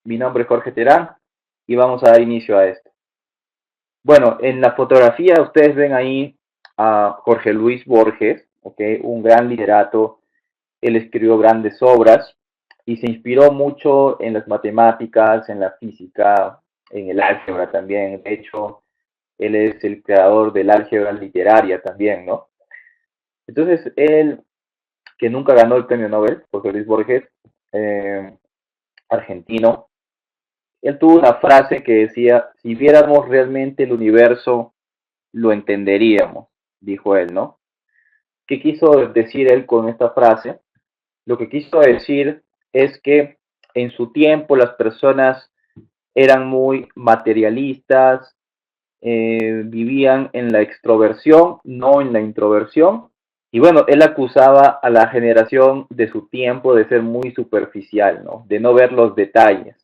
Mi nombre es Jorge Terán y vamos a dar inicio a esto. Bueno, en la fotografía ustedes ven ahí a Jorge Luis Borges, ¿ok? Un gran literato. Él escribió grandes obras y se inspiró mucho en las matemáticas, en la física, en el álgebra también. De hecho, él es el creador del álgebra literaria también, ¿no? Entonces, él, que nunca ganó el premio Nobel, Jorge Luis Borges, eh, argentino, él tuvo una frase que decía, si viéramos realmente el universo, lo entenderíamos, dijo él, ¿no? ¿Qué quiso decir él con esta frase? Lo que quiso decir es que en su tiempo las personas eran muy materialistas, vivían en la extroversión, no en la introversión. Y bueno, él acusaba a la generación de su tiempo de ser muy superficial, ¿no? De no ver los detalles.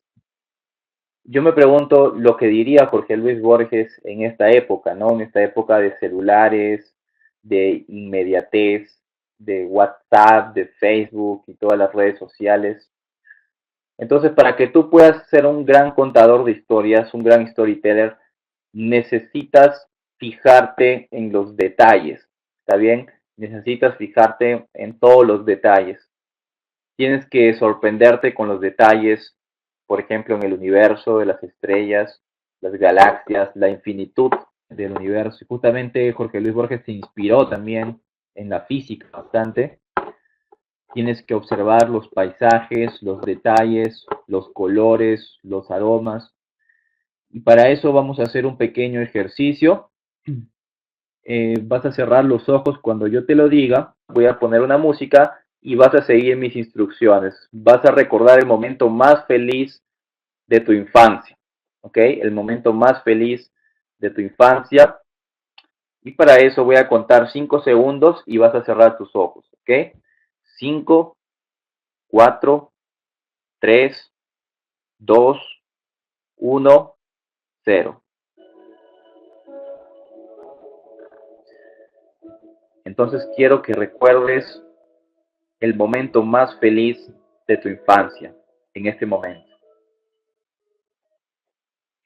Yo me pregunto lo que diría Jorge Luis Borges en esta época, ¿no? En esta época de celulares, de inmediatez, de WhatsApp, de Facebook y todas las redes sociales. Entonces, para que tú puedas ser un gran contador de historias, un gran storyteller, necesitas fijarte en los detalles, ¿está bien? Necesitas fijarte en todos los detalles. Tienes que sorprenderte con los detalles, por ejemplo, en el universo, de las estrellas, las galaxias, la infinitud del universo. Y justamente Jorge Luis Borges se inspiró también en la física bastante. Tienes que observar los paisajes, los detalles, los colores, los aromas. Y para eso vamos a hacer un pequeño ejercicio. Vas a cerrar los ojos cuando yo te lo diga. Voy a poner una música y vas a seguir mis instrucciones. Vas a recordar el momento más feliz de tu infancia. ¿Ok? El momento más feliz de tu infancia. Y para eso voy a contar 5 segundos y vas a cerrar tus ojos. ¿Ok? 5, 4, 3, 2, 1, 0. Entonces quiero que recuerdes el momento más feliz de tu infancia en este momento.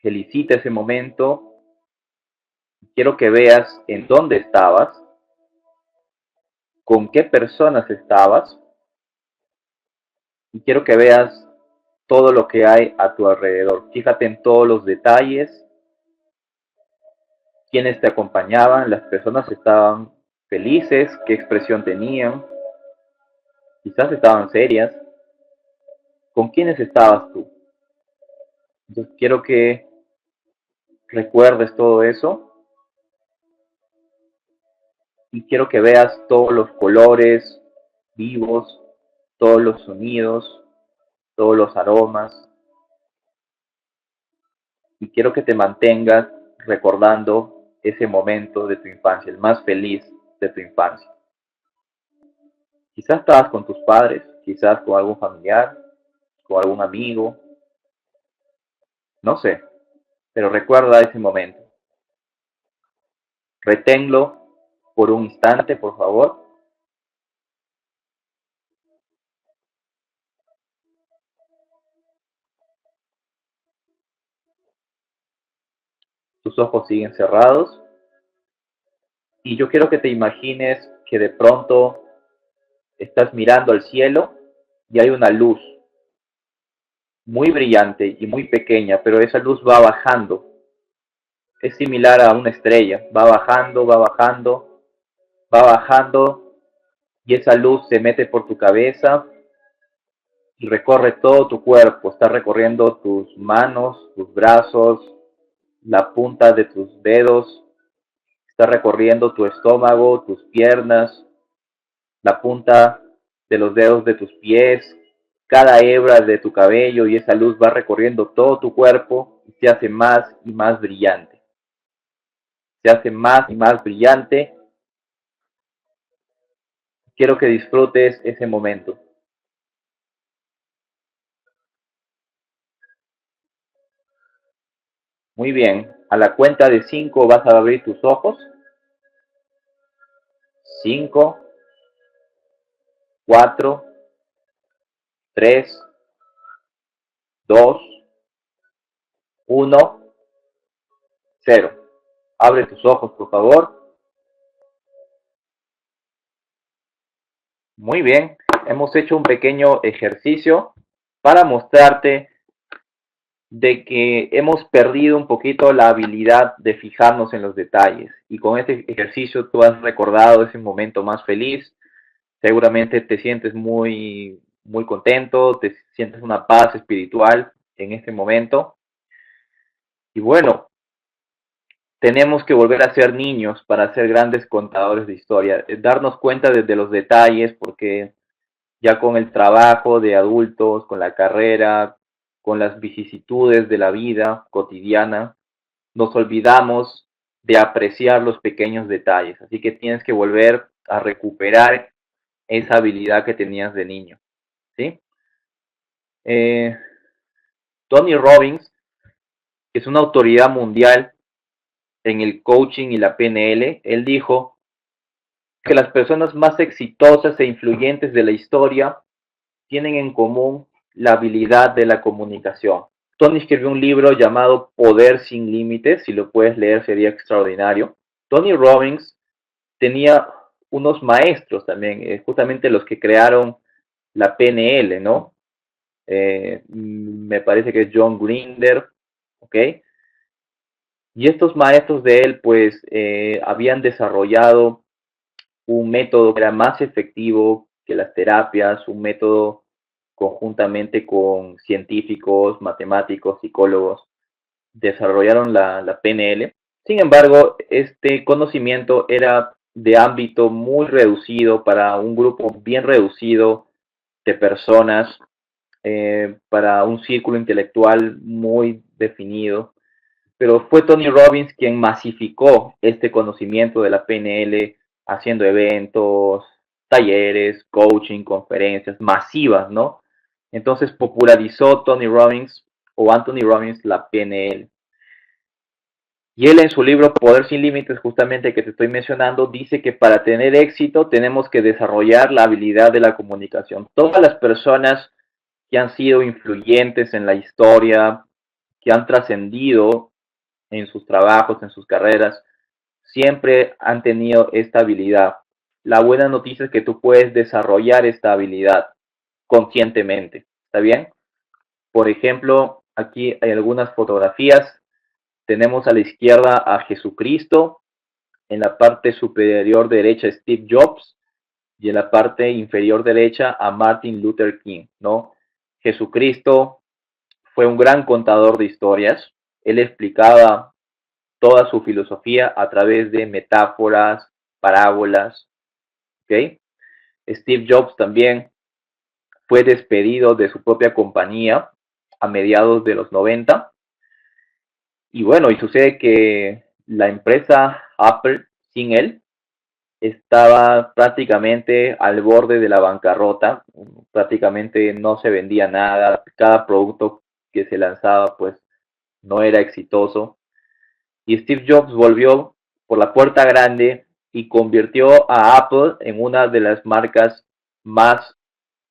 Felicita ese momento. Quiero que veas en dónde estabas, con qué personas estabas y quiero que veas todo lo que hay a tu alrededor. Fíjate en todos los detalles, quiénes te acompañaban, las personas estaban felices, qué expresión tenían, quizás estaban serias, con quiénes estabas tú. Entonces quiero que recuerdes todo eso y quiero que veas todos los colores vivos, todos los sonidos, todos los aromas y quiero que te mantengas recordando ese momento de tu infancia, el más feliz de tu infancia. Quizás estabas con tus padres, quizás con algún familiar, con algún amigo, no sé, pero recuerda ese momento. Reténlo por un instante, por favor. Tus ojos siguen cerrados y yo quiero que te imagines que de pronto estás mirando al cielo y hay una luz muy brillante y muy pequeña, pero esa luz va bajando. Es similar a una estrella, va bajando, va bajando, va bajando y esa luz se mete por tu cabeza y recorre todo tu cuerpo, está recorriendo tus manos, tus brazos, la punta de tus dedos, está recorriendo tu estómago, tus piernas, la punta de los dedos de tus pies, cada hebra de tu cabello y esa luz va recorriendo todo tu cuerpo y se hace más y más brillante. Se hace más y más brillante. Quiero que disfrutes ese momento. Muy bien, a la cuenta de 5 vas a abrir tus ojos. 5, 4, 3, 2, 1, 0. Abre tus ojos, por favor. Muy bien. Hemos hecho un pequeño ejercicio para mostrarte de que hemos perdido un poquito la habilidad de fijarnos en los detalles. Y con este ejercicio tú has recordado ese momento más feliz. Seguramente te sientes muy contento, te sientes una paz espiritual en este momento. Y bueno, tenemos que volver a ser niños para ser grandes contadores de historia, darnos cuenta de los detalles, porque ya con el trabajo de adultos, con la carrera, con las vicisitudes de la vida cotidiana, nos olvidamos de apreciar los pequeños detalles. Así que tienes que volver a recuperar esa habilidad que tenías de niño, ¿sí? Eh, Tony Robbins, que es una autoridad mundial en el coaching y la PNL, él dijo que las personas más exitosas e influyentes de la historia tienen en común la habilidad de la comunicación. Tony escribió un libro llamado Poder sin Límites, si lo puedes leer sería extraordinario. Tony Robbins tenía unos maestros también, justamente los que crearon la PNL, ¿no? Me parece que es John Grinder, ¿ok? Y estos maestros de él, pues, habían desarrollado un método que era más efectivo que las terapias, un método conjuntamente con científicos, matemáticos, psicólogos, desarrollaron la PNL. Sin embargo, este conocimiento era de ámbito muy reducido para un grupo bien reducido de personas, para un círculo intelectual muy definido. Pero fue Tony Robbins quien masificó este conocimiento de la PNL haciendo eventos, talleres, coaching, conferencias masivas, ¿no? Entonces popularizó Tony Robbins o Anthony Robbins la PNL. Y él en su libro Poder sin Límites, justamente que te estoy mencionando, dice que para tener éxito tenemos que desarrollar la habilidad de la comunicación. Todas las personas que han sido influyentes en la historia, que han trascendido en sus trabajos, en sus carreras, siempre han tenido esta habilidad. La buena noticia es que tú puedes desarrollar esta habilidad conscientemente. ¿Está bien? Por ejemplo, aquí hay algunas fotografías. Tenemos a la izquierda a Jesucristo, en la parte superior derecha Steve Jobs y en la parte inferior derecha a Martin Luther King, ¿no? Jesucristo fue un gran contador de historias. Él explicaba toda su filosofía a través de metáforas, parábolas, ¿ok? Steve Jobs también fue despedido de su propia compañía a mediados de los 90. Y bueno, y sucede que la empresa Apple, sin él, estaba prácticamente al borde de la bancarrota, prácticamente no se vendía nada, cada producto que se lanzaba pues no era exitoso. Y Steve Jobs volvió por la puerta grande y convirtió a Apple en una de las marcas más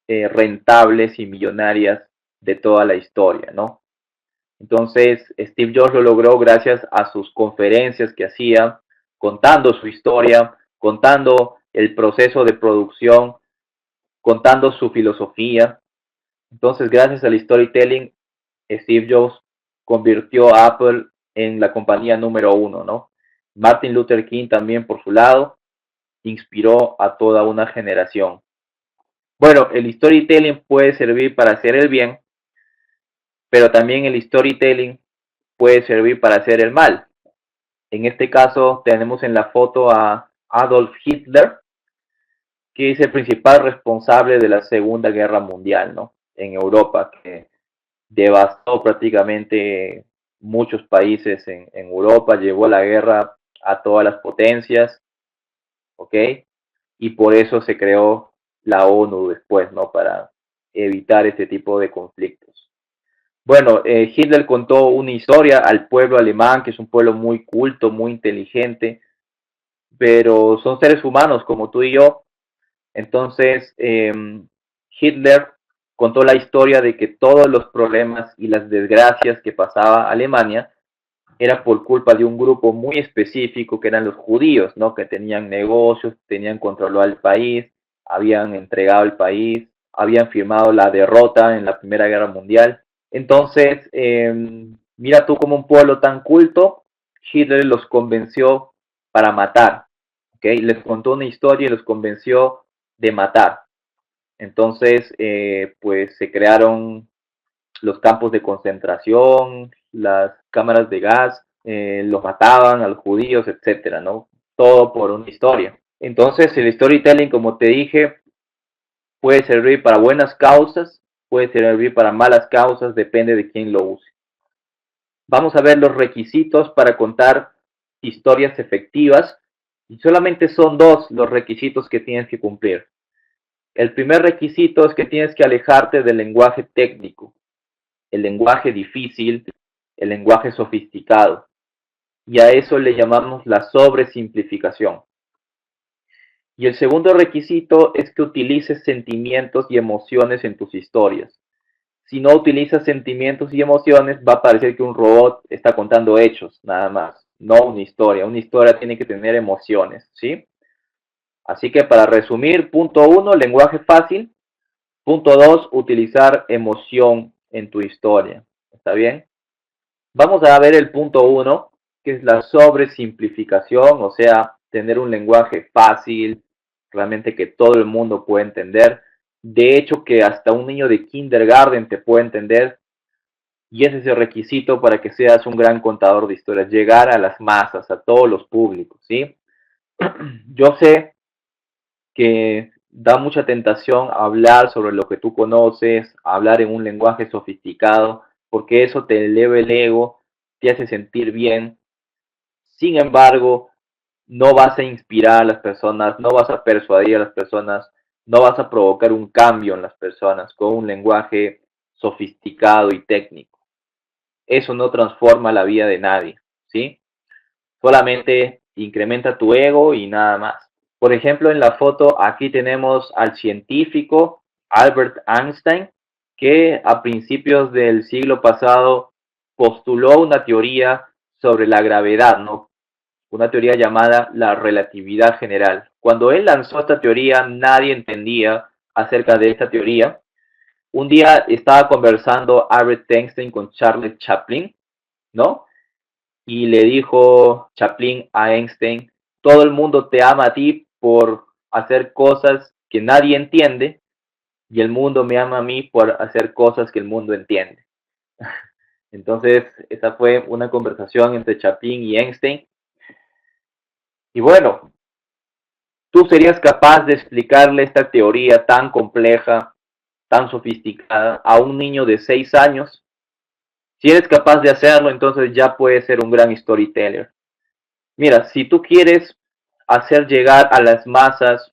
rentables y millonarias de toda la historia, ¿no? Entonces, Steve Jobs lo logró gracias a sus conferencias que hacía, contando su historia, contando el proceso de producción, contando su filosofía. Entonces, gracias al storytelling, Steve Jobs convirtió a Apple en la compañía número uno, ¿no? Martin Luther King también, por su lado, inspiró a toda una generación. Bueno, el storytelling puede servir para hacer el bien, pero también el storytelling puede servir para hacer el mal. En este caso tenemos en la foto a Adolf Hitler, que es el principal responsable de la Segunda Guerra Mundial, ¿no? En Europa, que devastó prácticamente muchos países en Europa, llevó la guerra a todas las potencias, ¿ok? Y por eso se creó la ONU después, ¿no? Para evitar este tipo de conflictos. Bueno, Hitler contó una historia al pueblo alemán, que es un pueblo muy culto, muy inteligente, pero son seres humanos como tú y yo. Entonces, Hitler contó la historia de que todos los problemas y las desgracias que pasaba Alemania era por culpa de un grupo muy específico que eran los judíos, ¿no? Que tenían negocios, tenían controlado el país, habían entregado el país, habían firmado la derrota en la Primera Guerra Mundial. Entonces, mira tú como un pueblo tan culto, Hitler los convenció para matar, ¿ok? Les contó una historia y los convenció de matar. Entonces, pues se crearon los campos de concentración, las cámaras de gas, los mataban a los judíos, etcétera, ¿no? Todo por una historia. Entonces, el storytelling, como te dije, puede servir para buenas causas, puede servir para malas causas, depende de quién lo use. Vamos a ver los requisitos para contar historias efectivas y solamente son dos los requisitos que tienes que cumplir. El primer requisito es que tienes que alejarte del lenguaje técnico, el lenguaje difícil, el lenguaje sofisticado. Y a eso le llamamos la sobresimplificación. Y el segundo requisito es que utilices sentimientos y emociones en tus historias. Si no utilizas sentimientos y emociones, va a parecer que un robot está contando hechos, nada más, no una historia. Una historia tiene que tener emociones, ¿sí? Así que para resumir, punto uno, lenguaje fácil. Punto dos, utilizar emoción en tu historia. ¿Está bien? Vamos a ver el punto uno, que es la sobresimplificación, o sea, tener un lenguaje fácil, realmente que todo el mundo puede entender. De hecho, que hasta un niño de kindergarten te puede entender. Y ese es el requisito para que seas un gran contador de historias, llegar a las masas, a todos los públicos, ¿sí? Yo sé que da mucha tentación hablar sobre lo que tú conoces, hablar en un lenguaje sofisticado, porque eso te eleva el ego, te hace sentir bien. Sin embargo, no vas a inspirar a las personas, no vas a persuadir a las personas, no vas a provocar un cambio en las personas con un lenguaje sofisticado y técnico. Eso no transforma la vida de nadie, ¿sí? Solamente incrementa tu ego y nada más. Por ejemplo, en la foto aquí tenemos al científico Albert Einstein, que a principios del siglo pasado postuló una teoría sobre la gravedad, ¿no? Una teoría llamada la relatividad general. Cuando él lanzó esta teoría, nadie entendía acerca de esta teoría. Un día estaba conversando Albert Einstein con Charles Chaplin, ¿no? Y le dijo Chaplin a Einstein, todo el mundo te ama a ti por hacer cosas que nadie entiende y el mundo me ama a mí por hacer cosas que el mundo entiende. Entonces, esa fue una conversación entre Chaplin y Einstein. Y bueno, tú serías capaz de explicarle esta teoría tan compleja, tan sofisticada a un niño de 6 años. Si eres capaz de hacerlo, entonces ya puedes ser un gran storyteller. Mira, si tú quieres hacer llegar a las masas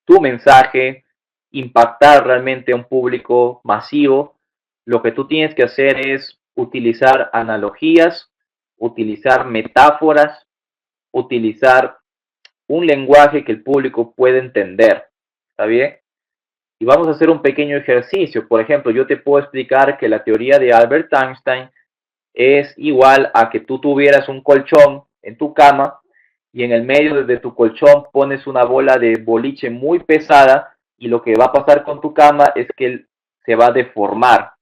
tu mensaje, impactar realmente a un público masivo, lo que tú tienes que hacer es utilizar analogías, utilizar metáforas, utilizar un lenguaje que el público pueda entender. ¿Está bien? Y vamos a hacer un pequeño ejercicio. Por ejemplo, yo te puedo explicar que la teoría de Albert Einstein es igual a que tú tuvieras un colchón en tu cama y en el medio de tu colchón pones una bola de boliche muy pesada y lo que va a pasar con tu cama es que se va a deformar,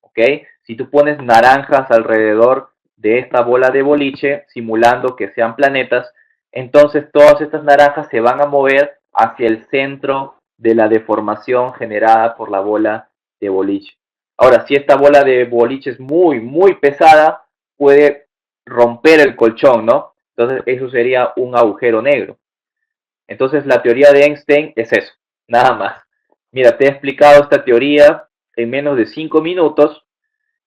¿ok? Si tú pones naranjas alrededor de esta bola de boliche, simulando que sean planetas, entonces todas estas naranjas se van a mover hacia el centro de la deformación generada por la bola de boliche. Ahora, si esta bola de boliche es muy, muy pesada, puede romper el colchón, ¿no? Entonces, eso sería un agujero negro. Entonces, la teoría de Einstein es eso, nada más. Mira, te he explicado esta teoría en menos de 5 minutos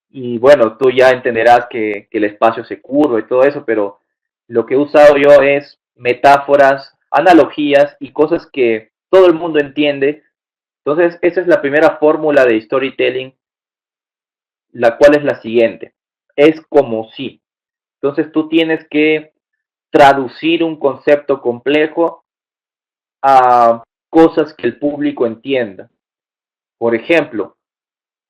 y bueno, tú ya entenderás que el espacio se curva y todo eso, pero lo que he usado yo es metáforas, analogías y cosas que todo el mundo entiende. Entonces, esa es la primera fórmula de storytelling, la cual es la siguiente. Es como si. Entonces, tú tienes que traducir un concepto complejo a cosas que el público entienda. Por ejemplo,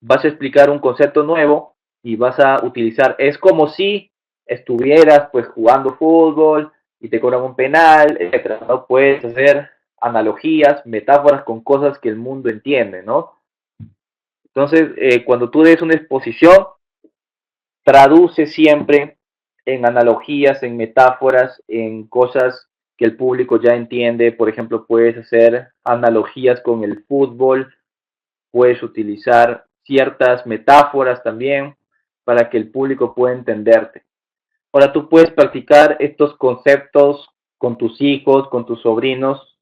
vas a explicar un concepto nuevo y vas a utilizar, es como si estuvieras pues jugando fútbol y te cobran un penal, etcétera, ¿no? Puedes hacer analogías, metáforas con cosas que el mundo entiende, ¿no? Entonces, cuando tú des una exposición, traduce siempre en analogías, en metáforas, en cosas que el público ya entiende. Por ejemplo, puedes hacer analogías con el fútbol, puedes utilizar ciertas metáforas también para que el público pueda entenderte. Ahora tú puedes practicar estos conceptos con tus hijos, con tus sobrinos,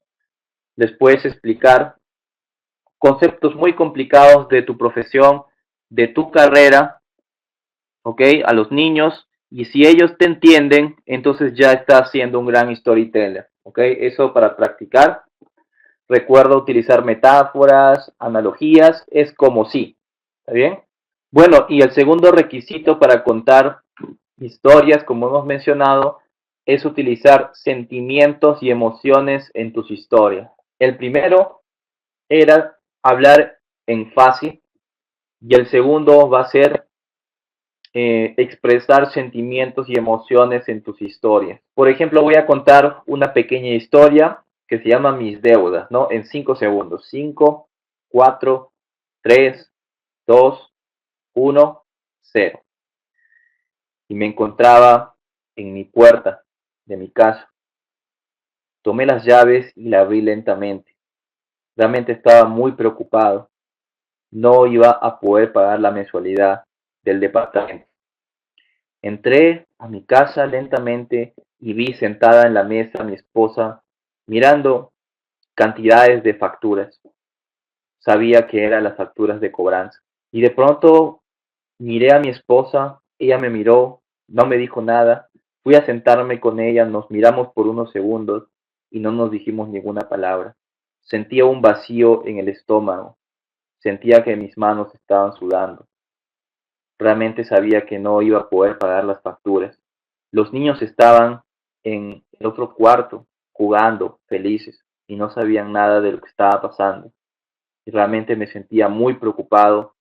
les puedes explicar conceptos muy complicados de tu profesión, de tu carrera, ¿ok? A los niños, y si ellos te entienden, entonces ya estás siendo un gran storyteller, ¿ok? Eso para practicar. Recuerda utilizar metáforas, analogías, es como si, ¿está bien? Bueno, y el segundo requisito para contar historias, como hemos mencionado, es utilizar sentimientos y emociones en tus historias. El primero era hablar en fácil y el segundo va a ser expresar sentimientos y emociones en tus historias. Por ejemplo, voy a contar una pequeña historia que se llama Mis deudas, ¿no? En 5 segundos. 5, 4, 3, 2, 1, 0. Y me encontraba en mi puerta de mi casa. Tomé las llaves y la abrí lentamente. Realmente estaba muy preocupado. No iba a poder pagar la mensualidad del departamento. Entré a mi casa lentamente y vi sentada en la mesa a mi esposa mirando cantidades de facturas. Sabía que eran las facturas de cobranza. Y de pronto miré a mi esposa, ella me miró, no me dijo nada. Fui a sentarme con ella, nos miramos por unos segundos y no nos dijimos ninguna palabra. Sentía un vacío en el estómago, sentía que mis manos estaban sudando. Realmente sabía que no iba a poder pagar las facturas. Los niños estaban en el otro cuarto jugando, felices, y no sabían nada de lo que estaba pasando. Y realmente me sentía muy preocupado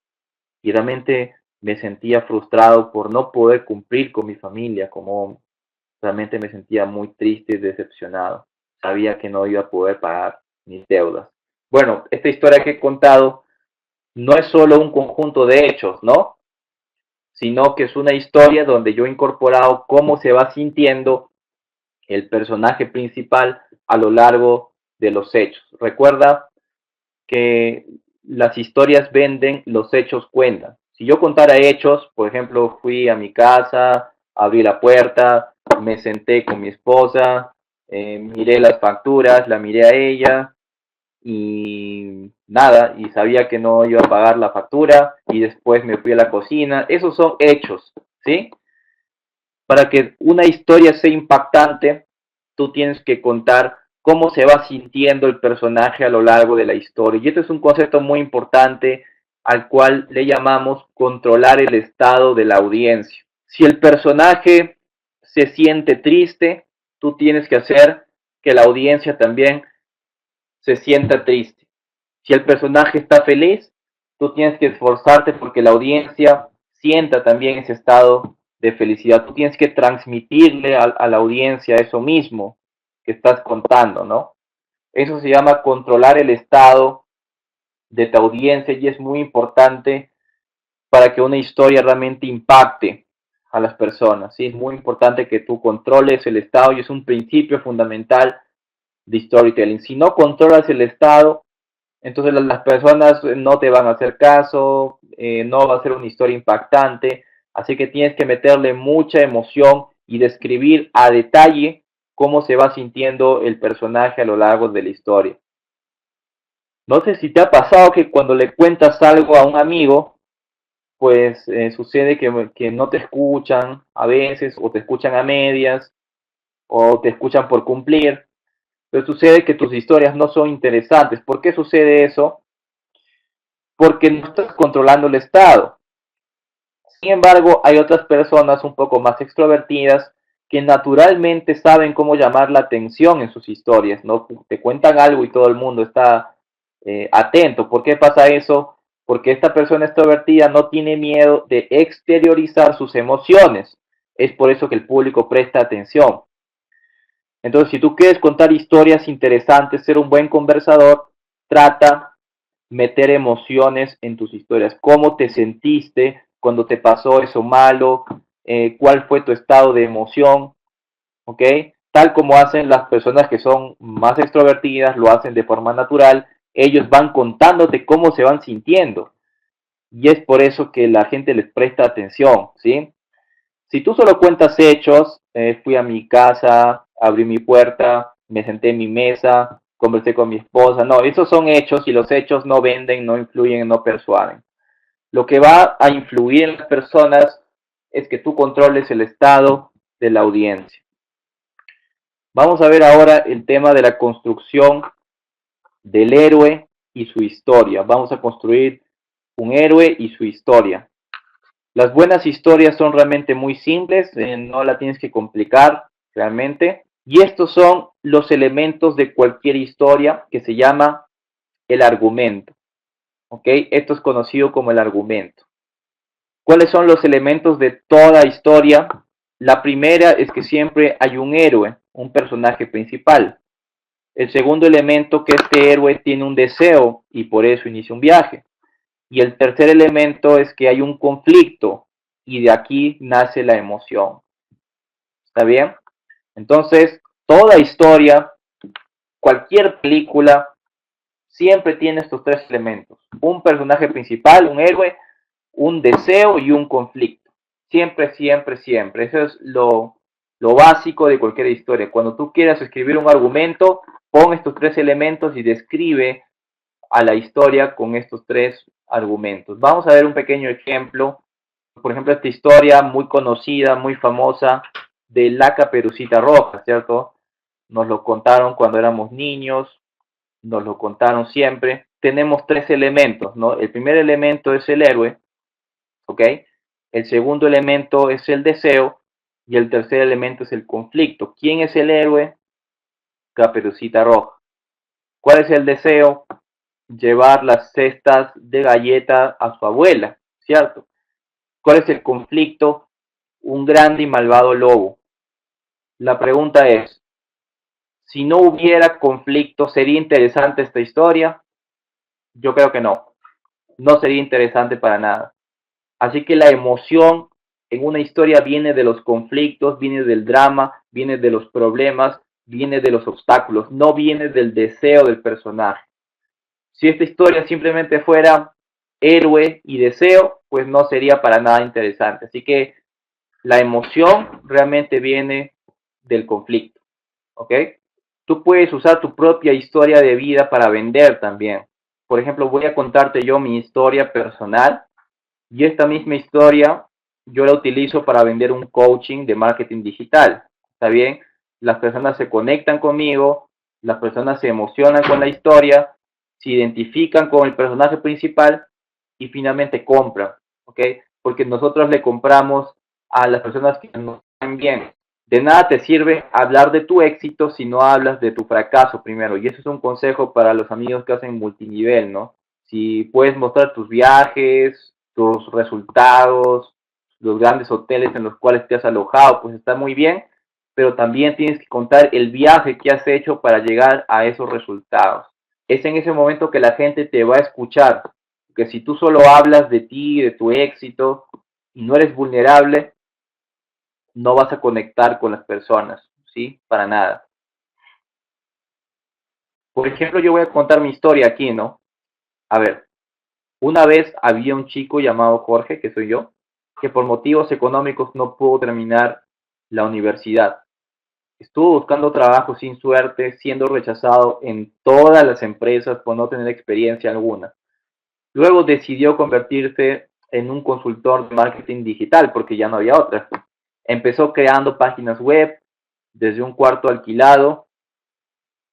y realmente me sentía frustrado por no poder cumplir con mi familia como hombre. Realmente me sentía muy triste y decepcionado. Sabía que no iba a poder pagar mis deudas. Bueno, esta historia que he contado no es solo un conjunto de hechos, ¿no? Sino que es una historia donde yo he incorporado cómo se va sintiendo el personaje principal a lo largo de los hechos. Recuerda que las historias venden, los hechos cuentan. Si yo contara hechos, por ejemplo, fui a mi casa, abrí la puerta, me senté con mi esposa, miré las facturas, la miré a ella, y nada, y sabía que no iba a pagar la factura y después me fui a la cocina. Esos son hechos, ¿sí? Para que una historia sea impactante, tú tienes que contar cómo se va sintiendo el personaje a lo largo de la historia. Y este es un concepto muy importante al cual le llamamos controlar el estado de la audiencia. Si el personaje se siente triste, tú tienes que hacer que la audiencia también se sienta triste. Si el personaje está feliz, tú tienes que esforzarte porque la audiencia sienta también ese estado de felicidad. Tú tienes que transmitirle a la audiencia eso mismo que estás contando, ¿no? Eso se llama controlar el estado de tu audiencia y es muy importante para que una historia realmente impacte a las personas. ¿Sí? Es muy importante que tú controles el estado y es un principio fundamental de storytelling. Si no controlas el estado, entonces las personas no te van a hacer caso, no va a ser una historia impactante, así que tienes que meterle mucha emoción y describir a detalle cómo se va sintiendo el personaje a lo largo de la historia. No sé si te ha pasado que cuando le cuentas algo a un amigo, pues sucede que no te escuchan a veces, o te escuchan a medias, o te escuchan por cumplir, pero sucede que tus historias no son interesantes. ¿Por qué sucede eso? Porque no estás controlando el estado. Sin embargo, hay otras personas un poco más extrovertidas que naturalmente saben cómo llamar la atención en sus historias, ¿no? Te cuentan algo y todo el mundo está atento. ¿Por qué pasa eso? porque esta persona extrovertida no tiene miedo de exteriorizar sus emociones. Es por eso que el público presta atención. Entonces, si tú quieres contar historias interesantes, ser un buen conversador, trata meter emociones en tus historias. ¿Cómo te sentiste cuando te pasó eso malo? ¿Cuál fue tu estado de emoción? ¿Ok? Tal como hacen las personas que son más extrovertidas, lo hacen de forma natural, ellos van contándote cómo se van sintiendo. Y es por eso que la gente les presta atención, ¿sí? Si tú solo cuentas hechos, fui a mi casa, abrí mi puerta, me senté en mi mesa, conversé con mi esposa, no, esos son hechos y los hechos no venden, no influyen, no persuaden. Lo que va a influir en las personas es que tú controles el estado de la audiencia. Vamos a ver ahora el tema de la construcción del héroe y su historia. Vamos a construir un héroe y su historia. Las buenas historias son realmente muy simples, no la tienes que complicar realmente. Y estos son los elementos de cualquier historia que se llama el argumento. ¿Ok? Esto es conocido como el argumento. ¿Cuáles son los elementos de toda historia? La primera es que siempre hay un héroe, un personaje principal. El segundo elemento, que este héroe tiene un deseo y por eso inicia un viaje. Y el tercer elemento es que hay un conflicto y de aquí nace la emoción. ¿Está bien? Entonces, toda historia, cualquier película, siempre tiene estos tres elementos. Un personaje principal, un héroe, un deseo y un conflicto. Siempre, siempre, siempre. Eso es lo básico de cualquier historia. Cuando tú quieras escribir un argumento, pon estos tres elementos y describe a la historia con estos tres argumentos. Vamos a ver un pequeño ejemplo. Por ejemplo, esta historia muy conocida, muy famosa de la Caperucita Roja, ¿cierto? Nos lo contaron cuando éramos niños, nos lo contaron siempre. Tenemos tres elementos, ¿no? El primer elemento es el héroe, ¿ok? El segundo elemento es el deseo y el tercer elemento es el conflicto. ¿Quién es el héroe? Caperucita Roja. ¿Cuál es el deseo? Llevar las cestas de galletas a su abuela, ¿cierto? ¿Cuál es el conflicto? Un grande y malvado lobo. La pregunta es, si no hubiera conflicto, ¿sería interesante esta historia? Yo creo que no. No sería interesante para nada. Así que la emoción en una historia viene de los conflictos, viene del drama, viene de los problemas, viene de los obstáculos, no viene del deseo del personaje. Si esta historia simplemente fuera héroe y deseo, pues no sería para nada interesante. Así que la emoción realmente viene del conflicto, ¿ok? Tú puedes usar tu propia historia de vida para vender también. Por ejemplo, voy a contarte yo mi historia personal y esta misma historia yo la utilizo para vender un coaching de marketing digital. ¿Está bien? Las personas se conectan conmigo, las personas se emocionan con la historia, se identifican con el personaje principal y finalmente compran. ¿Ok? Porque nosotros le compramos a las personas que nos caen bien. De nada te sirve hablar de tu éxito si no hablas de tu fracaso primero. Y eso es un consejo para los amigos que hacen multinivel, ¿no? Si puedes mostrar tus viajes, tus resultados, los grandes hoteles en los cuales te has alojado, pues está muy bien, pero también tienes que contar el viaje que has hecho para llegar a esos resultados. Es en ese momento que la gente te va a escuchar, que si tú solo hablas de ti, de tu éxito, y no eres vulnerable, no vas a conectar con las personas, ¿sí? Para nada. Por ejemplo, yo voy a contar mi historia aquí, ¿no? A ver, una vez había un chico llamado Jorge, que soy yo, que por motivos económicos no pudo terminar la universidad. Estuvo buscando trabajo sin suerte, siendo rechazado en todas las empresas por no tener experiencia alguna. Luego decidió convertirse en un consultor de marketing digital porque ya no había otra. Empezó creando páginas web desde un cuarto alquilado,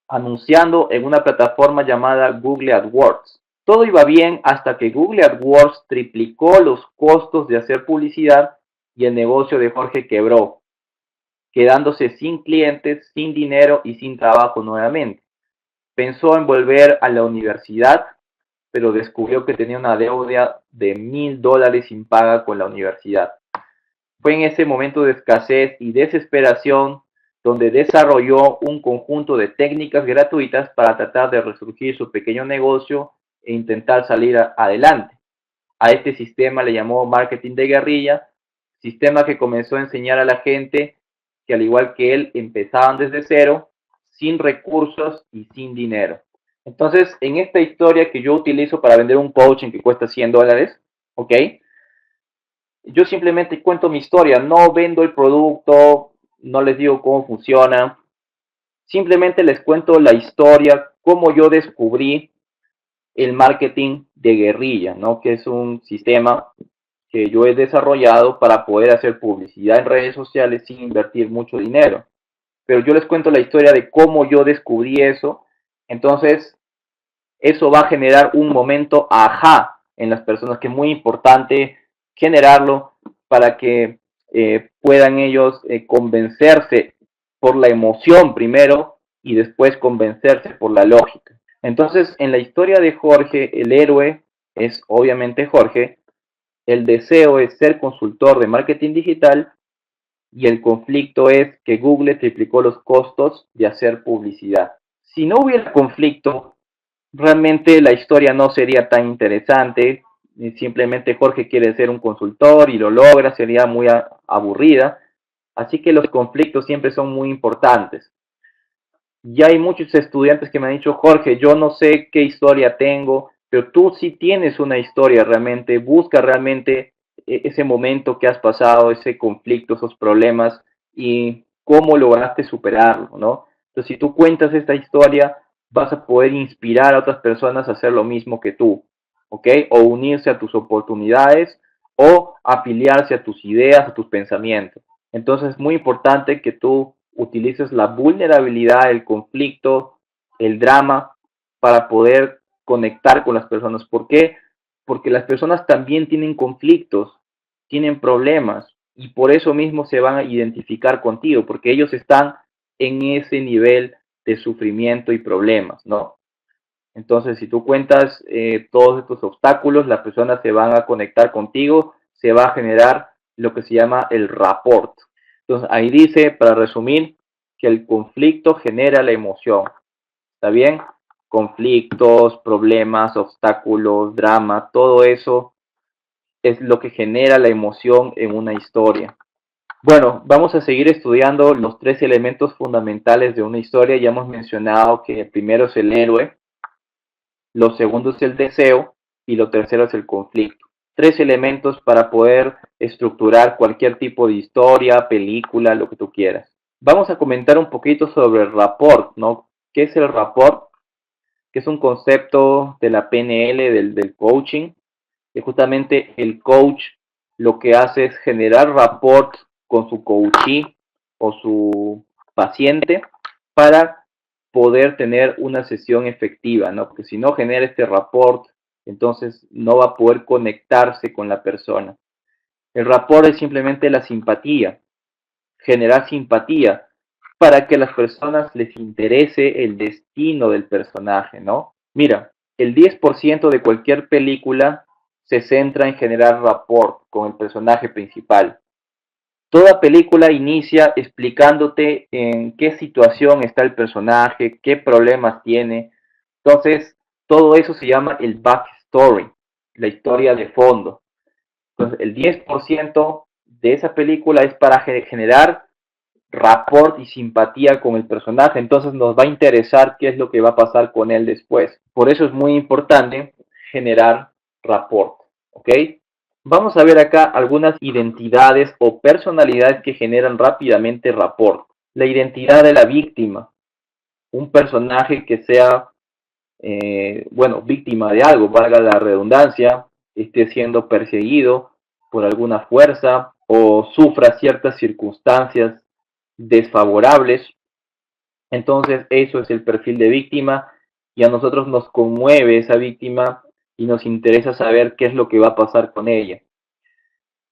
anunciando en una plataforma llamada Google AdWords. Todo iba bien hasta que Google AdWords triplicó los costos de hacer publicidad y el negocio de Jorge quebró, quedándose sin clientes, sin dinero y sin trabajo nuevamente. Pensó en volver a la universidad, pero descubrió que tenía una deuda de $1000 impaga con la universidad. Fue en ese momento de escasez y desesperación donde desarrolló un conjunto de técnicas gratuitas para tratar de resurgir su pequeño negocio e intentar salir adelante. A este sistema le llamó marketing de guerrilla, sistema que comenzó a enseñar a la gente que al igual que él empezaban desde cero, sin recursos y sin dinero. Entonces, en esta historia que yo utilizo para vender un coaching que cuesta $100, ¿ok? Yo simplemente cuento mi historia, no vendo el producto, no les digo cómo funciona, simplemente les cuento la historia, cómo yo descubrí el marketing de guerrilla, ¿no? Que es un sistema que yo he desarrollado para poder hacer publicidad en redes sociales sin invertir mucho dinero. Pero yo les cuento la historia de cómo yo descubrí eso, entonces eso va a generar un momento ajá en las personas, que es muy importante generarlo para que puedan ellos convencerse por la emoción primero y después convencerse por la lógica. Entonces, en la historia de Jorge, el héroe es obviamente Jorge, el deseo es ser consultor de marketing digital y el conflicto es que Google triplicó los costos de hacer publicidad. Si no hubiera conflicto, realmente la historia no sería tan interesante. Simplemente Jorge quiere ser un consultor y lo logra, sería muy aburrida. Así que los conflictos siempre son muy importantes. Ya hay muchos estudiantes que me han dicho, Jorge, yo no sé qué historia tengo, pero tú sí tienes una historia realmente, busca realmente ese momento que has pasado, ese conflicto, esos problemas y cómo lograste superarlo, ¿no? Entonces, si tú cuentas esta historia, vas a poder inspirar a otras personas a hacer lo mismo que tú, ¿ok? O unirse a tus oportunidades o afiliarse a tus ideas, a tus pensamientos. Entonces, es muy importante que tú utilices la vulnerabilidad, el conflicto, el drama para poder conectar con las personas. ¿Por qué? Porque las personas también tienen conflictos, tienen problemas y por eso mismo se van a identificar contigo, porque ellos están en ese nivel de sufrimiento y problemas, ¿no? Entonces, si tú cuentas todos estos obstáculos, las personas se van a conectar contigo, se va a generar lo que se llama el rapport. Entonces, ahí dice, para resumir, que el conflicto genera la emoción. ¿Está bien? Conflictos, problemas, obstáculos, drama, todo eso es lo que genera la emoción en una historia. Bueno, vamos a seguir estudiando los 3 elementos fundamentales de una historia. Ya hemos mencionado que el primero es el héroe, lo segundo es el deseo y lo tercero es el conflicto. 3 elementos para poder estructurar cualquier tipo de historia, película, lo que tú quieras. Vamos a comentar un poquito sobre el rapport, ¿no? ¿Qué es el rapport? Que es un concepto de la PNL, del coaching, que justamente el coach lo que hace es generar rapport con su coachee o su paciente para poder tener una sesión efectiva, ¿no? Porque si no genera este rapport, entonces no va a poder conectarse con la persona. El rapport es simplemente la simpatía, generar simpatía para que a las personas les interese el destino del personaje, ¿no? Mira, el 10% de cualquier película se centra en generar rapport con el personaje principal. Toda película inicia explicándote en qué situación está el personaje, qué problemas tiene. Entonces, todo eso se llama el backstory, la historia de fondo. Entonces, el 10% de esa película es para generar rapport y simpatía con el personaje. Entonces, nos va a interesar qué es lo que va a pasar con él después. Por eso es muy importante generar rapport, ¿ok? Vamos a ver acá algunas identidades o personalidades que generan rápidamente rapport. La identidad de la víctima, un personaje que sea, víctima de algo, valga la redundancia, esté siendo perseguido por alguna fuerza o sufra ciertas circunstancias desfavorables. Entonces, eso es el perfil de víctima y a nosotros nos conmueve esa víctima y nos interesa saber qué es lo que va a pasar con ella.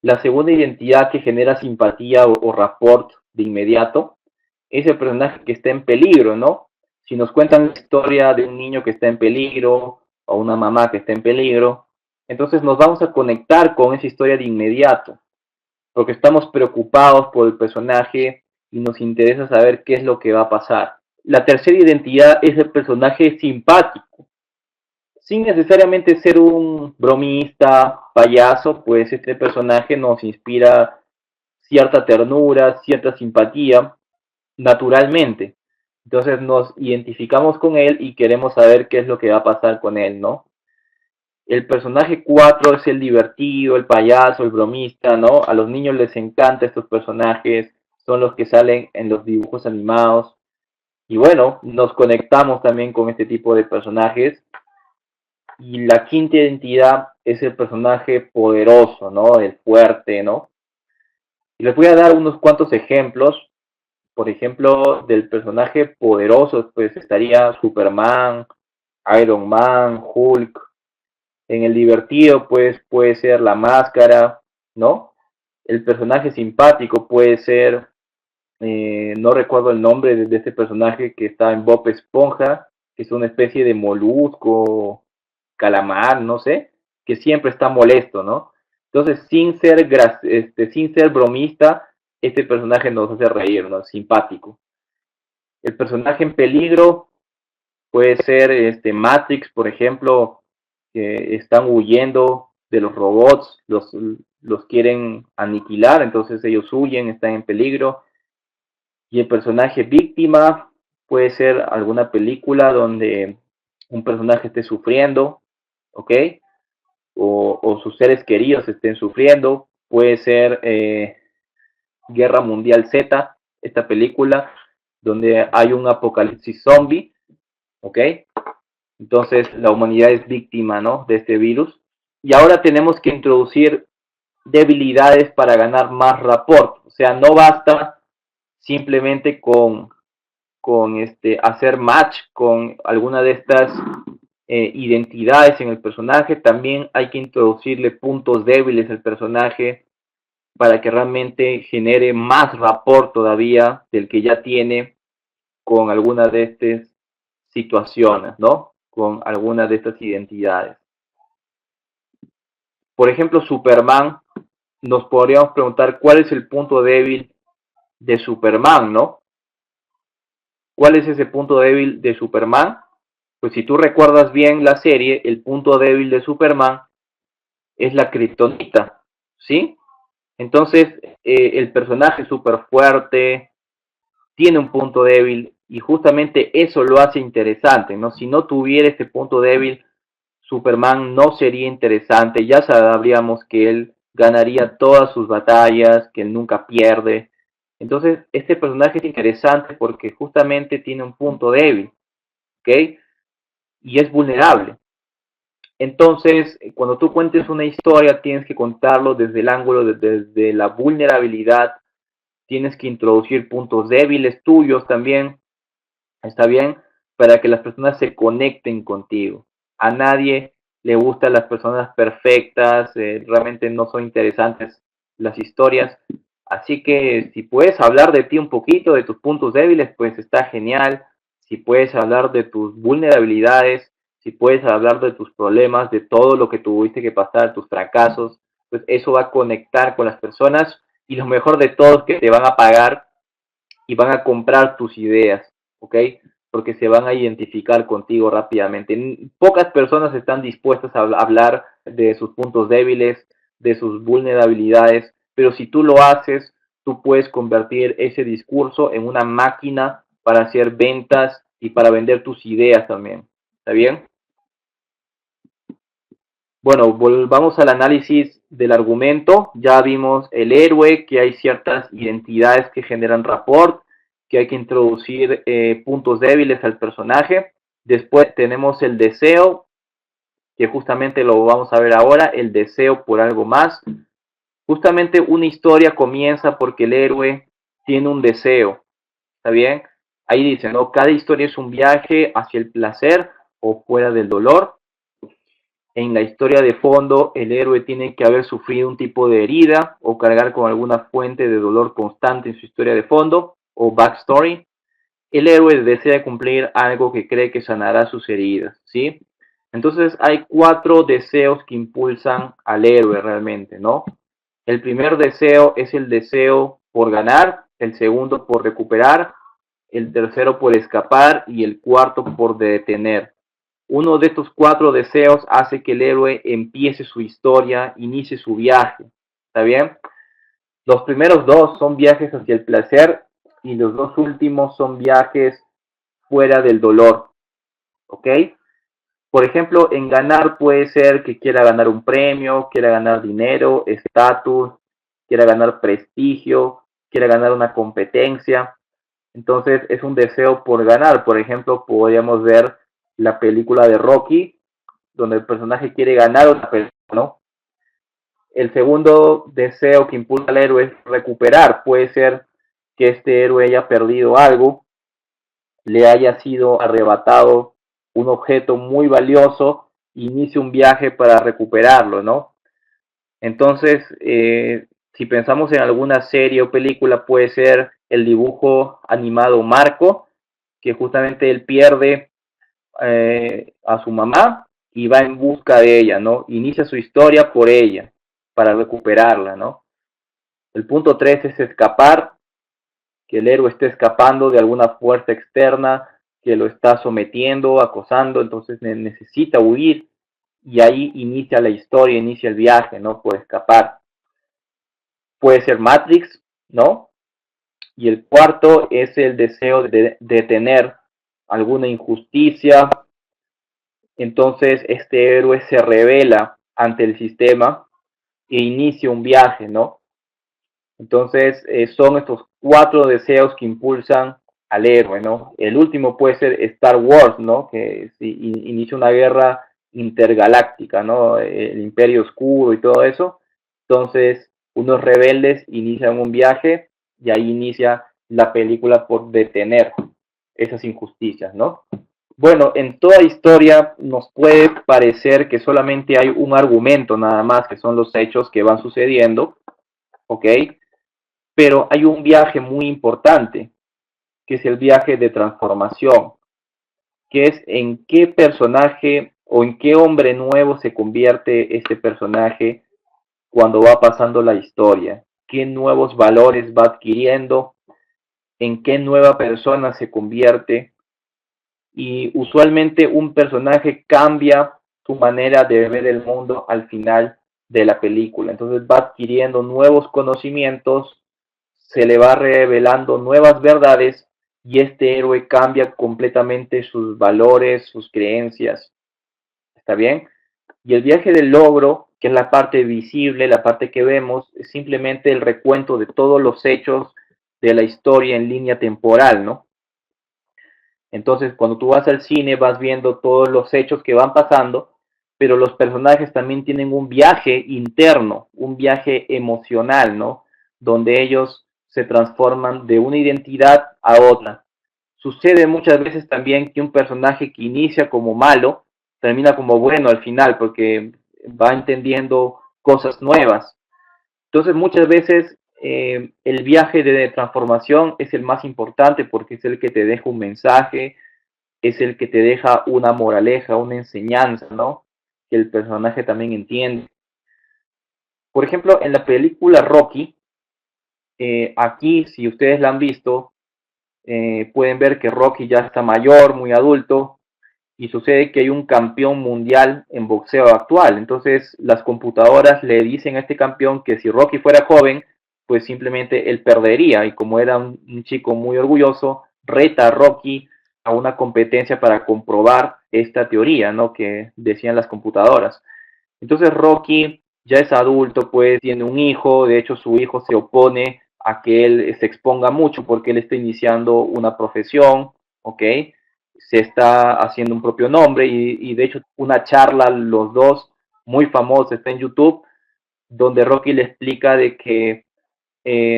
La segunda identidad que genera simpatía o rapport de inmediato es el personaje que está en peligro, ¿no? Si nos cuentan la historia de un niño que está en peligro o una mamá que está en peligro, entonces nos vamos a conectar con esa historia de inmediato, porque estamos preocupados por el personaje y nos interesa saber qué es lo que va a pasar. La tercera identidad es el personaje simpático. Sin necesariamente ser un bromista, payaso, pues este personaje nos inspira cierta ternura, cierta simpatía, naturalmente. Entonces nos identificamos con él y queremos saber qué es lo que va a pasar con él, ¿no? El personaje 4 es el divertido, el payaso, el bromista, ¿no? A los niños les encantan estos personajes, son los que salen en los dibujos animados. Y bueno, nos conectamos también con este tipo de personajes. Y la quinta identidad es el personaje poderoso, ¿no? El fuerte, ¿no? Y les voy a dar unos cuantos ejemplos. Por ejemplo, del personaje poderoso, pues estaría Superman, Iron Man, Hulk. En el divertido, pues puede ser La Máscara, ¿no? El personaje simpático puede ser, no recuerdo el nombre de este personaje que está en Bob Esponja, que es una especie de molusco, calamar, no sé, que siempre está molesto, ¿no? Entonces, sin ser bromista, este personaje nos hace reír, ¿no? Simpático. El personaje en peligro puede ser Matrix, por ejemplo, que están huyendo de los robots, los quieren aniquilar, entonces ellos huyen, están en peligro. Y el personaje víctima puede ser alguna película donde un personaje esté sufriendo, ¿ok? O sus seres queridos estén sufriendo. Puede ser Guerra Mundial Z, esta película, donde hay un apocalipsis zombie, ¿ok? Entonces la humanidad es víctima, ¿no? De este virus. Y ahora tenemos que introducir debilidades para ganar más rapport. O sea, no basta simplemente con hacer match con alguna de estas identidades en el personaje. También hay que introducirle puntos débiles al personaje para que realmente genere más rapport todavía del que ya tiene con alguna de estas situaciones, ¿no? Con alguna de estas identidades. Por ejemplo, Superman, nos podríamos preguntar cuál es el punto débil de Superman, ¿no? ¿Cuál es ese punto débil de Superman? Pues si tú recuerdas bien la serie, el punto débil de Superman es la kriptonita, ¿sí? Entonces, el personaje es súper fuerte, tiene un punto débil y justamente eso lo hace interesante, ¿no? Si no tuviera este punto débil, Superman no sería interesante, ya sabríamos que él ganaría todas sus batallas, que él nunca pierde. Entonces, este personaje es interesante porque justamente tiene un punto débil, ¿ok? Y es vulnerable. Entonces, cuando tú cuentes una historia, tienes que contarlo desde el ángulo, desde la vulnerabilidad, tienes que introducir puntos débiles tuyos también, ¿está bien? Para que las personas se conecten contigo. A nadie le gustan las personas perfectas, realmente no son interesantes las historias. Así que si puedes hablar de ti un poquito, de tus puntos débiles, pues está genial. Si puedes hablar de tus vulnerabilidades, si puedes hablar de tus problemas, de todo lo que tuviste que pasar, tus fracasos, pues eso va a conectar con las personas y lo mejor de todo es que te van a pagar y van a comprar tus ideas, ¿ok? Porque se van a identificar contigo rápidamente. Pocas personas están dispuestas a hablar de sus puntos débiles, de sus vulnerabilidades, pero si tú lo haces, tú puedes convertir ese discurso en una máquina para hacer ventas y para vender tus ideas también. ¿Está bien? Bueno, volvamos al análisis del argumento. Ya vimos el héroe, que hay ciertas identidades que generan rapport, que hay que introducir puntos débiles al personaje. Después tenemos el deseo, que justamente lo vamos a ver ahora, el deseo por algo más. Justamente una historia comienza porque el héroe tiene un deseo, ¿está bien? Ahí dice, ¿no? Cada historia es un viaje hacia el placer o fuera del dolor. En la historia de fondo, el héroe tiene que haber sufrido un tipo de herida o cargar con alguna fuente de dolor constante en su historia de fondo o backstory. El héroe desea cumplir algo que cree que sanará sus heridas, ¿sí? Entonces hay cuatro deseos que impulsan al héroe realmente, ¿no? El primer deseo es el deseo por ganar, el segundo por recuperar, el tercero por escapar y el cuarto por detener. Uno de estos cuatro deseos hace que el héroe empiece su historia, inicie su viaje. ¿Está bien? Los primeros dos son viajes hacia el placer y los dos últimos son viajes fuera del dolor. ¿Ok? Por ejemplo, en ganar puede ser que quiera ganar un premio, quiera ganar dinero, estatus, quiera ganar prestigio, quiera ganar una competencia. Entonces es un deseo por ganar. Por ejemplo, podríamos ver la película de Rocky, donde el personaje quiere ganar una película, ¿no? El segundo deseo que impulsa al héroe es recuperar. Puede ser que este héroe haya perdido algo, le haya sido arrebatado un objeto muy valioso, inicie un viaje para recuperarlo, ¿no? Entonces, si pensamos en alguna serie o película, puede ser el dibujo animado Marco, que justamente él pierde a su mamá y va en busca de ella, ¿no? Inicia su historia por ella, para recuperarla, ¿no? El punto 3 es escapar, que el héroe esté escapando de alguna fuerza externa que lo está sometiendo, acosando, entonces necesita huir y ahí inicia la historia, inicia el viaje, ¿no? Por escapar. Puede ser Matrix, ¿no? Y el cuarto es el deseo de detener alguna injusticia. Entonces este héroe se revela ante el sistema e inicia un viaje, ¿no? Entonces son estos cuatro deseos que impulsan al héroe, ¿no? El último puede ser Star Wars, ¿no? Que si inicia una guerra intergaláctica, ¿no? El Imperio Oscuro y todo eso. Entonces unos rebeldes inician un viaje y ahí inicia la película por detener esas injusticias, ¿no? Bueno, en toda historia nos puede parecer que solamente hay un argumento nada más, que son los hechos que van sucediendo, ¿ok? Pero hay un viaje muy importante, que es el viaje de transformación, que es en qué personaje o en qué hombre nuevo se convierte este personaje cuando va pasando la historia, qué nuevos valores va adquiriendo, en qué nueva persona se convierte y usualmente un personaje cambia su manera de ver el mundo al final de la película. Entonces va adquiriendo nuevos conocimientos, se le va revelando nuevas verdades y este héroe cambia completamente sus valores, sus creencias. ¿Está bien? Y el viaje del logro, que es la parte visible, la parte que vemos, es simplemente el recuento de todos los hechos de la historia en línea temporal, ¿no? Entonces, cuando tú vas al cine, vas viendo todos los hechos que van pasando, pero los personajes también tienen un viaje interno, un viaje emocional, ¿no? Donde ellos se transforman de una identidad a otra. Sucede muchas veces también que un personaje que inicia como malo termina como bueno al final, porque va entendiendo cosas nuevas. Entonces, muchas veces el viaje de transformación es el más importante porque es el que te deja un mensaje, es el que te deja una moraleja, una enseñanza, ¿no? Que el personaje también entiende. Por ejemplo, en la película Rocky, aquí, si ustedes la han visto, pueden ver que Rocky ya está mayor, muy adulto, y sucede que hay un campeón mundial en boxeo actual. Entonces, las computadoras le dicen a este campeón que si Rocky fuera joven, pues simplemente él perdería. Y como era un chico muy orgulloso, reta a Rocky a una competencia para comprobar esta teoría, ¿no? Que decían las computadoras. Entonces Rocky ya es adulto, pues tiene un hijo, de hecho su hijo se opone a que él se exponga mucho porque él está iniciando una profesión, ¿ok? Se está haciendo un propio nombre y de hecho una charla, los dos, muy famosa, está en YouTube, donde Rocky le explica de que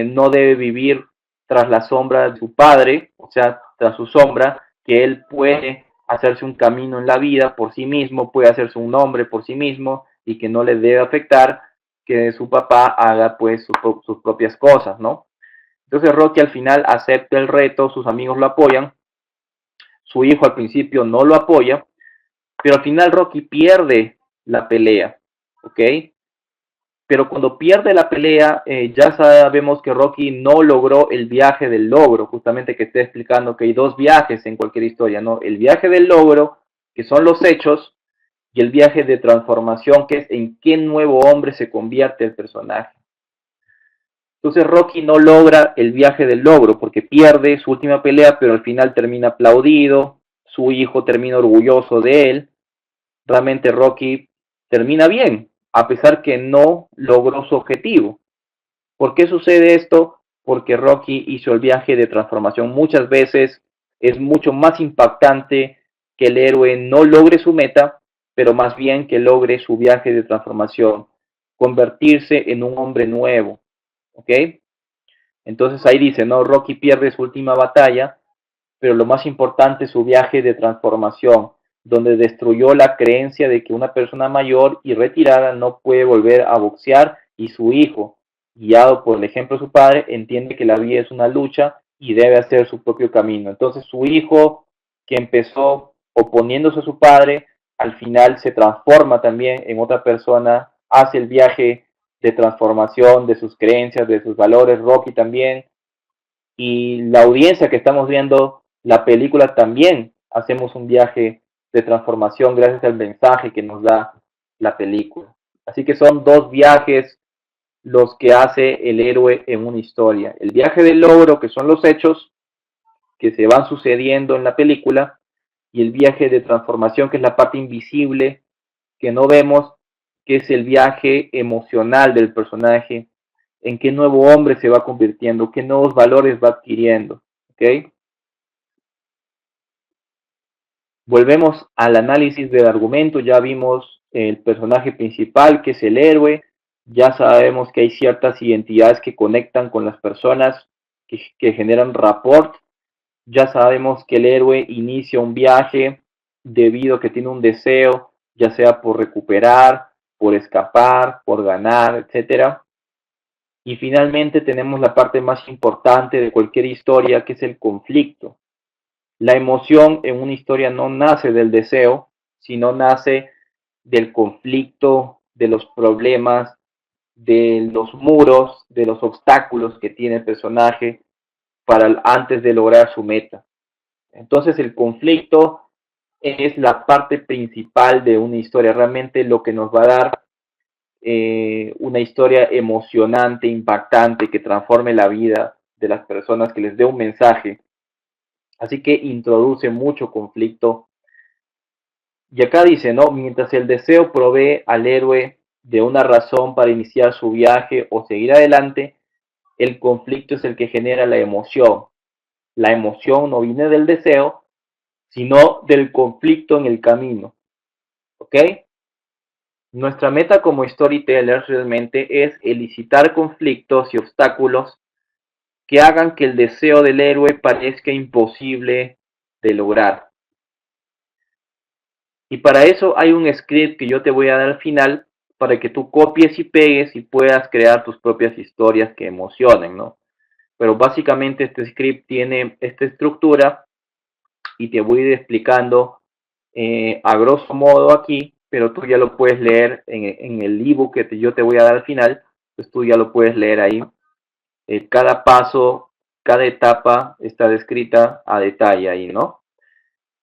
no debe vivir tras la sombra de su padre, o sea, tras su sombra, que él puede hacerse un camino en la vida por sí mismo, puede hacerse un nombre por sí mismo y que no le debe afectar que su papá haga pues sus propias cosas, ¿no? Entonces Rocky al final acepta el reto, sus amigos lo apoyan, su hijo al principio no lo apoya, pero al final Rocky pierde la pelea, ¿ok? Pero cuando pierde la pelea, ya sabemos que Rocky no logró el viaje del logro, justamente que estoy explicando que hay dos viajes en cualquier historia, ¿no? El viaje del logro, que son los hechos, y el viaje de transformación, que es en qué nuevo hombre se convierte el personaje. Entonces Rocky no logra el viaje del logro porque pierde su última pelea, pero al final termina aplaudido, su hijo termina orgulloso de él. Realmente Rocky termina bien, a pesar que no logró su objetivo. ¿Por qué sucede esto? Porque Rocky hizo el viaje de transformación. Muchas veces es mucho más impactante que el héroe no logre su meta, pero más bien que logre su viaje de transformación, convertirse en un hombre nuevo. ¿Ok? Entonces ahí dice, no, Rocky pierde su última batalla, pero lo más importante es su viaje de transformación, donde destruyó la creencia de que una persona mayor y retirada no puede volver a boxear y su hijo, guiado por el ejemplo de su padre, entiende que la vida es una lucha y debe hacer su propio camino. Entonces su hijo, que empezó oponiéndose a su padre, al final se transforma también en otra persona, hace el viaje de transformación de sus creencias, de sus valores, Rocky también, y la audiencia que estamos viendo la película también hacemos un viaje de transformación gracias al mensaje que nos da la película. Así que son dos viajes los que hace el héroe en una historia. El viaje del logro, que son los hechos que se van sucediendo en la película, y el viaje de transformación, que es la parte invisible que no vemos, que es el viaje emocional del personaje, en qué nuevo hombre se va convirtiendo, qué nuevos valores va adquiriendo. ¿Ok? Volvemos al análisis del argumento, ya vimos el personaje principal, que es el héroe, ya sabemos que hay ciertas identidades que conectan con las personas, que generan rapport, ya sabemos que el héroe inicia un viaje debido a que tiene un deseo, ya sea por recuperar, por escapar, por ganar, etcétera. Y finalmente tenemos la parte más importante de cualquier historia, que es el conflicto. La emoción en una historia no nace del deseo, sino nace del conflicto, de los problemas, de los muros, de los obstáculos que tiene el personaje para antes de lograr su meta. Entonces el conflicto es la parte principal de una historia, realmente lo que nos va a dar una historia emocionante, impactante, que transforme la vida de las personas, que les dé un mensaje. Así que introduce mucho conflicto. Y acá dice, ¿no? Mientras el deseo provee al héroe de una razón para iniciar su viaje o seguir adelante, el conflicto es el que genera la emoción. La emoción no viene del deseo, sino del conflicto en el camino. ¿Ok? Nuestra meta como storytellers realmente es elicitar conflictos y obstáculos que hagan que el deseo del héroe parezca imposible de lograr. Y para eso hay un script que yo te voy a dar al final para que tú copies y pegues y puedas crear tus propias historias que emocionen, ¿no? Pero básicamente este script tiene esta estructura y te voy a ir explicando a grosso modo aquí, pero tú ya lo puedes leer en el ebook que yo te voy a dar al final, pues tú ya lo puedes leer ahí. Cada paso, cada etapa está descrita a detalle ahí, ¿no?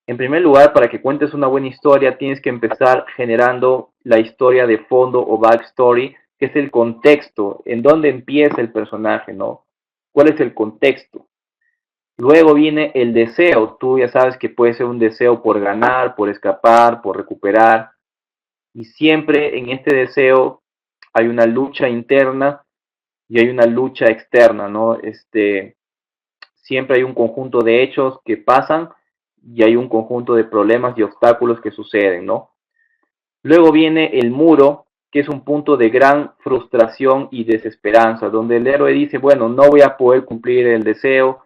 En primer lugar, para que cuentes una buena historia, tienes que empezar generando la historia de fondo o backstory, que es el contexto, en dónde empieza el personaje, ¿no? ¿Cuál es el contexto? Luego viene el deseo. Tú ya sabes que puede ser un deseo por ganar, por escapar, por recuperar. Y siempre en este deseo hay una lucha interna y hay una lucha externa, ¿no? Siempre hay un conjunto de hechos que pasan y hay un conjunto de problemas y obstáculos que suceden, ¿no? Luego viene el muro, que es un punto de gran frustración y desesperanza, donde el héroe dice, bueno, no voy a poder cumplir el deseo,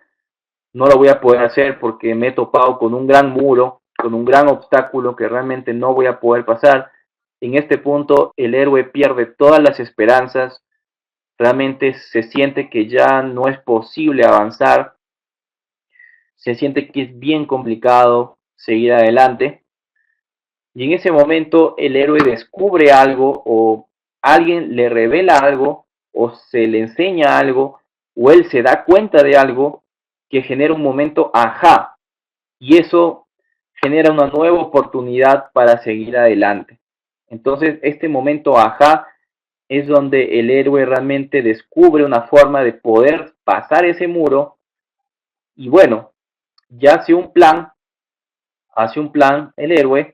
no lo voy a poder hacer porque me he topado con un gran muro, con un gran obstáculo que realmente no voy a poder pasar. En este punto el héroe pierde todas las esperanzas, realmente se siente que ya no es posible avanzar, se siente que es bien complicado seguir adelante. Y en ese momento el héroe descubre algo o alguien le revela algo o se le enseña algo o él se da cuenta de algo que genera un momento ajá y eso genera una nueva oportunidad para seguir adelante. Entonces este momento ajá es donde el héroe realmente descubre una forma de poder pasar ese muro y bueno, ya hace un plan el héroe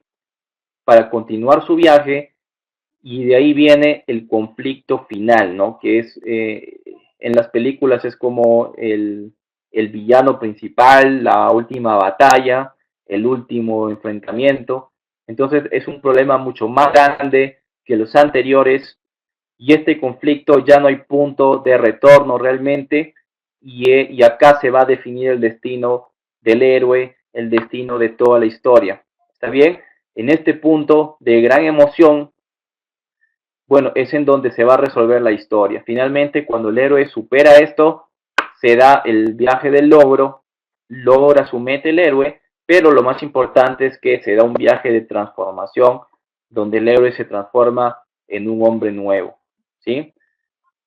para continuar su viaje y de ahí viene el conflicto final, ¿no? Que es, en las películas es como el villano principal, la última batalla, el último enfrentamiento. Entonces es un problema mucho más grande que los anteriores y este conflicto ya no hay punto de retorno realmente y acá se va a definir el destino del héroe, el destino de toda la historia. ¿Está bien? En este punto de gran emoción, bueno, es en donde se va a resolver la historia. Finalmente, cuando el héroe supera esto, se da el viaje del logro, logra su meta el héroe, pero lo más importante es que se da un viaje de transformación donde el héroe se transforma en un hombre nuevo, ¿sí?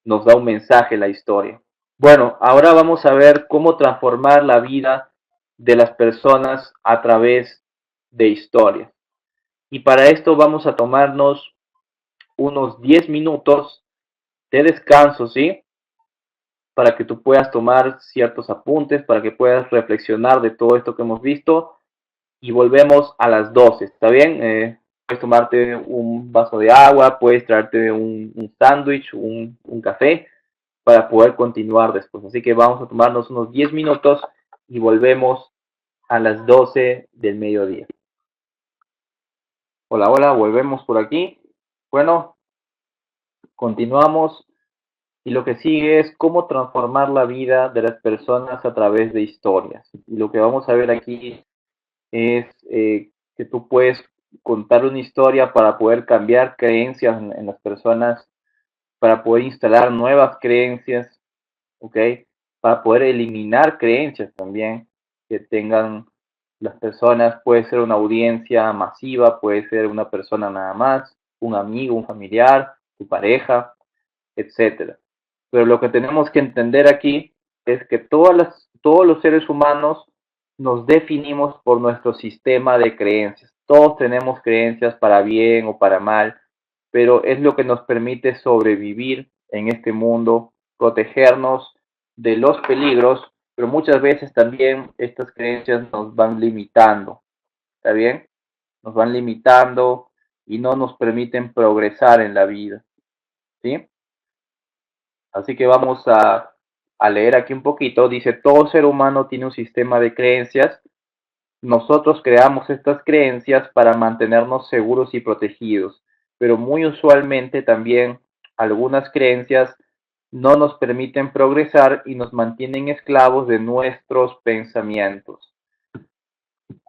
Nos da un mensaje la historia. Bueno, ahora vamos a ver cómo transformar la vida de las personas a través de historia. Y para esto vamos a tomarnos unos 10 minutos de descanso, ¿sí? Para que tú puedas tomar ciertos apuntes, para que puedas reflexionar de todo esto que hemos visto y volvemos a las 12, ¿está bien? Puedes tomarte un vaso de agua, puedes traerte un sándwich, un café para poder continuar después. Así que vamos a tomarnos unos 10 minutos y volvemos a las 12 del mediodía. Hola, hola, volvemos por aquí. Bueno, continuamos. Y lo que sigue es cómo transformar la vida de las personas a través de historias. Y lo que vamos a ver aquí es que tú puedes contar una historia para poder cambiar creencias en las personas, para poder instalar nuevas creencias, ¿ok? Para poder eliminar creencias también que tengan las personas. Puede ser una audiencia masiva, puede ser una persona nada más, un amigo, un familiar, tu pareja, etcétera. Pero lo que tenemos que entender aquí es que todos los seres humanos nos definimos por nuestro sistema de creencias. Todos tenemos creencias para bien o para mal, pero es lo que nos permite sobrevivir en este mundo, protegernos de los peligros, pero muchas veces también estas creencias nos van limitando, ¿está bien? Nos van limitando y no nos permiten progresar en la vida, ¿sí? Así que vamos a leer aquí un poquito. Dice, todo ser humano tiene un sistema de creencias. Nosotros creamos estas creencias para mantenernos seguros y protegidos, pero muy usualmente también algunas creencias no nos permiten progresar y nos mantienen esclavos de nuestros pensamientos.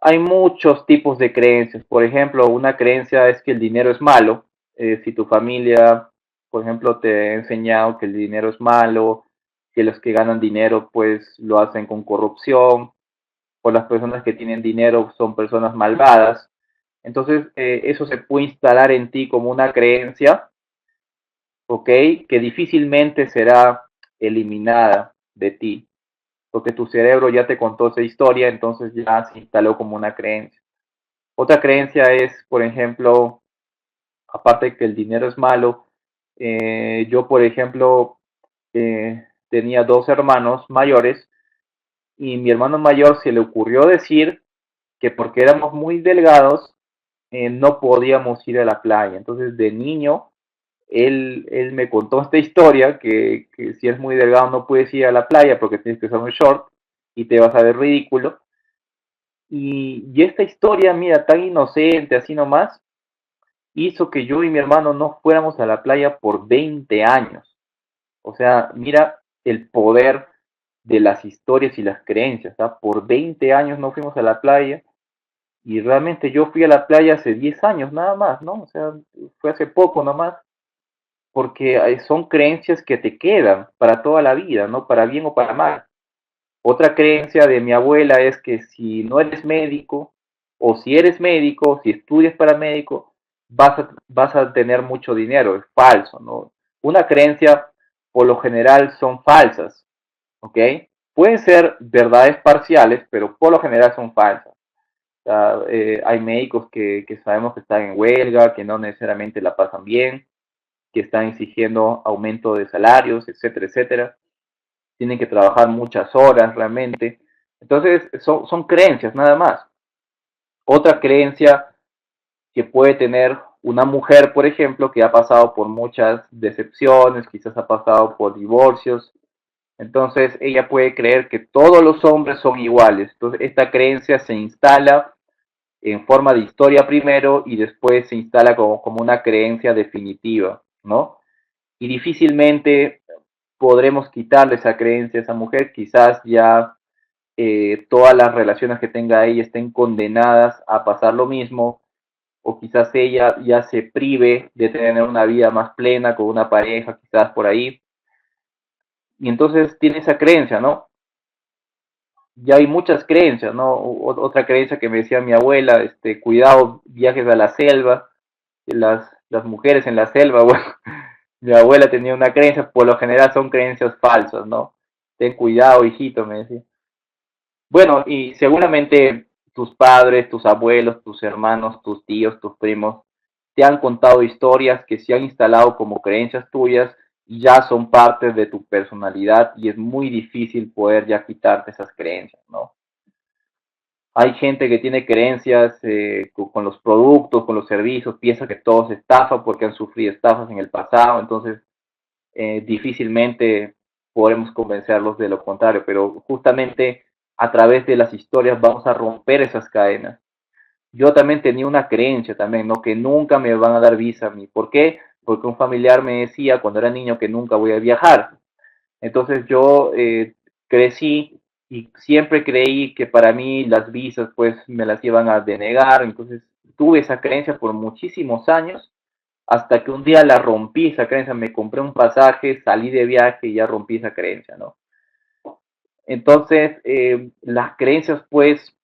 Hay muchos tipos de creencias. Por ejemplo, una creencia es que el dinero es malo. Si tu familia, por ejemplo, te ha enseñado que el dinero es malo, que los que ganan dinero pues lo hacen con corrupción, o las personas que tienen dinero son personas malvadas. Entonces, eso se puede instalar en ti como una creencia, ¿ok? Que difícilmente será eliminada de ti, porque tu cerebro ya te contó esa historia, entonces ya se instaló como una creencia. Otra creencia es, por ejemplo, aparte de que el dinero es malo, yo, por ejemplo, tenía dos hermanos mayores y mi hermano mayor se le ocurrió decir que porque éramos muy delgados, no podíamos ir a la playa. Entonces, de niño, él me contó esta historia, que si eres muy delgado no puedes ir a la playa porque tienes que usar un short y te vas a ver ridículo. Y esta historia, mira, tan inocente, así nomás, hizo que yo y mi hermano no fuéramos a la playa por 20 años. O sea, mira el poder de las historias y las creencias. ¿Tá? Por 20 años no fuimos a la playa y realmente yo fui a la playa hace 10 años nada más, ¿no? O sea, fue hace poco nomás, porque son creencias que te quedan para toda la vida, ¿no? Para bien o para mal. Otra creencia de mi abuela es que si no eres médico, o si eres médico, si estudias para médico, vas a tener mucho dinero. Es falso, ¿no? Una creencia, por lo general, son falsas, ¿ok? Pueden ser verdades parciales, pero por lo general son falsas. O sea, hay médicos que sabemos que están en huelga, que no necesariamente la pasan bien, que están exigiendo aumento de salarios, etcétera, etcétera. Tienen que trabajar muchas horas realmente. Entonces, son creencias nada más. Otra creencia que puede tener una mujer, por ejemplo, que ha pasado por muchas decepciones, quizás ha pasado por divorcios, entonces ella puede creer que todos los hombres son iguales. Entonces, esta creencia se instala en forma de historia primero y después se instala como una creencia definitiva, ¿no? Y difícilmente podremos quitarle esa creencia a esa mujer, quizás ya todas las relaciones que tenga ella estén condenadas a pasar lo mismo, o quizás ella ya se prive de tener una vida más plena con una pareja, quizás por ahí, y entonces tiene esa creencia, ¿no? Ya hay muchas creencias, ¿no? Otra creencia que me decía mi abuela, cuidado, viajes a la selva, las mujeres en la selva, bueno, mi abuela tenía una creencia, por lo general son creencias falsas, ¿no? Ten cuidado, hijito, me decía. Bueno, y seguramente tus padres, tus abuelos, tus hermanos, tus tíos, tus primos, te han contado historias que se han instalado como creencias tuyas y ya son parte de tu personalidad y es muy difícil poder ya quitarte esas creencias, ¿no? Hay gente que tiene creencias con los productos, con los servicios, piensa que todo es estafa porque han sufrido estafas en el pasado, entonces difícilmente podremos convencerlos de lo contrario, pero justamente a través de las historias vamos a romper esas cadenas. Yo también tenía una creencia también, ¿no? Que nunca me van a dar visa a mí. ¿Por qué? Porque un familiar me decía cuando era niño que nunca voy a viajar. Entonces yo crecí y siempre creí que para mí las visas pues me las iban a denegar. Entonces tuve esa creencia por muchísimos años hasta que un día la rompí esa creencia, me compré un pasaje, salí de viaje y ya rompí esa creencia, ¿no? Entonces, las creencias, pues,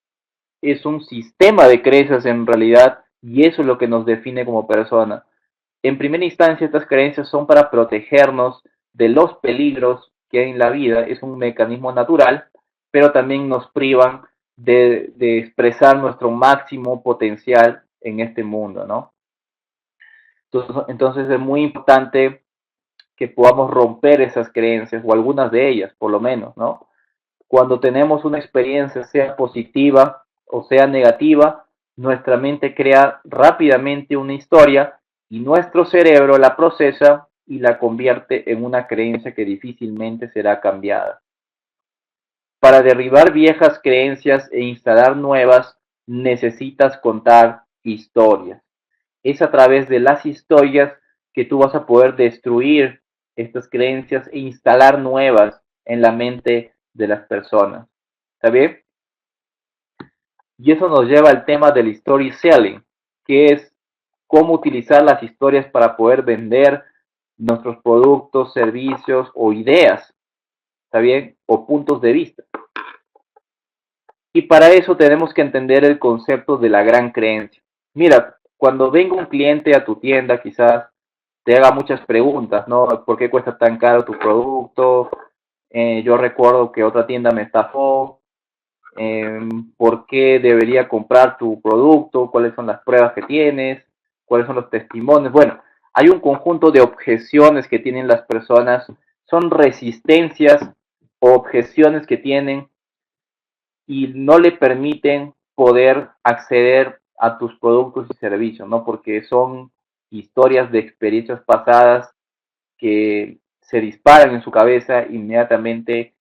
es un sistema de creencias en realidad y eso es lo que nos define como persona. En primera instancia, estas creencias son para protegernos de los peligros que hay en la vida, es un mecanismo natural, pero también nos privan de expresar nuestro máximo potencial en este mundo, ¿no? Entonces es muy importante que podamos romper esas creencias o algunas de ellas, por lo menos, ¿no? Cuando tenemos una experiencia, sea positiva o sea negativa, nuestra mente crea rápidamente una historia y nuestro cerebro la procesa y la convierte en una creencia que difícilmente será cambiada. Para derribar viejas creencias e instalar nuevas, necesitas contar historias. Es a través de las historias que tú vas a poder destruir estas creencias e instalar nuevas en la mente de las personas. ¿Está bien? Y eso nos lleva al tema del storytelling, que es cómo utilizar las historias para poder vender nuestros productos, servicios o ideas, ¿está bien? O puntos de vista. Y para eso tenemos que entender el concepto de la gran creencia. Mira, cuando venga un cliente a tu tienda, quizás te haga muchas preguntas, ¿no? ¿Por qué cuesta tan caro tu producto? Yo recuerdo que otra tienda me estafó. ¿Por qué debería comprar tu producto? ¿Cuáles son las pruebas que tienes? ¿Cuáles son los testimonios? Bueno, hay un conjunto de objeciones que tienen las personas. Son resistencias o objeciones que tienen y no le permiten poder acceder a tus productos y servicios, ¿no? Porque son historias de experiencias pasadas que se disparan en su cabeza inmediatamente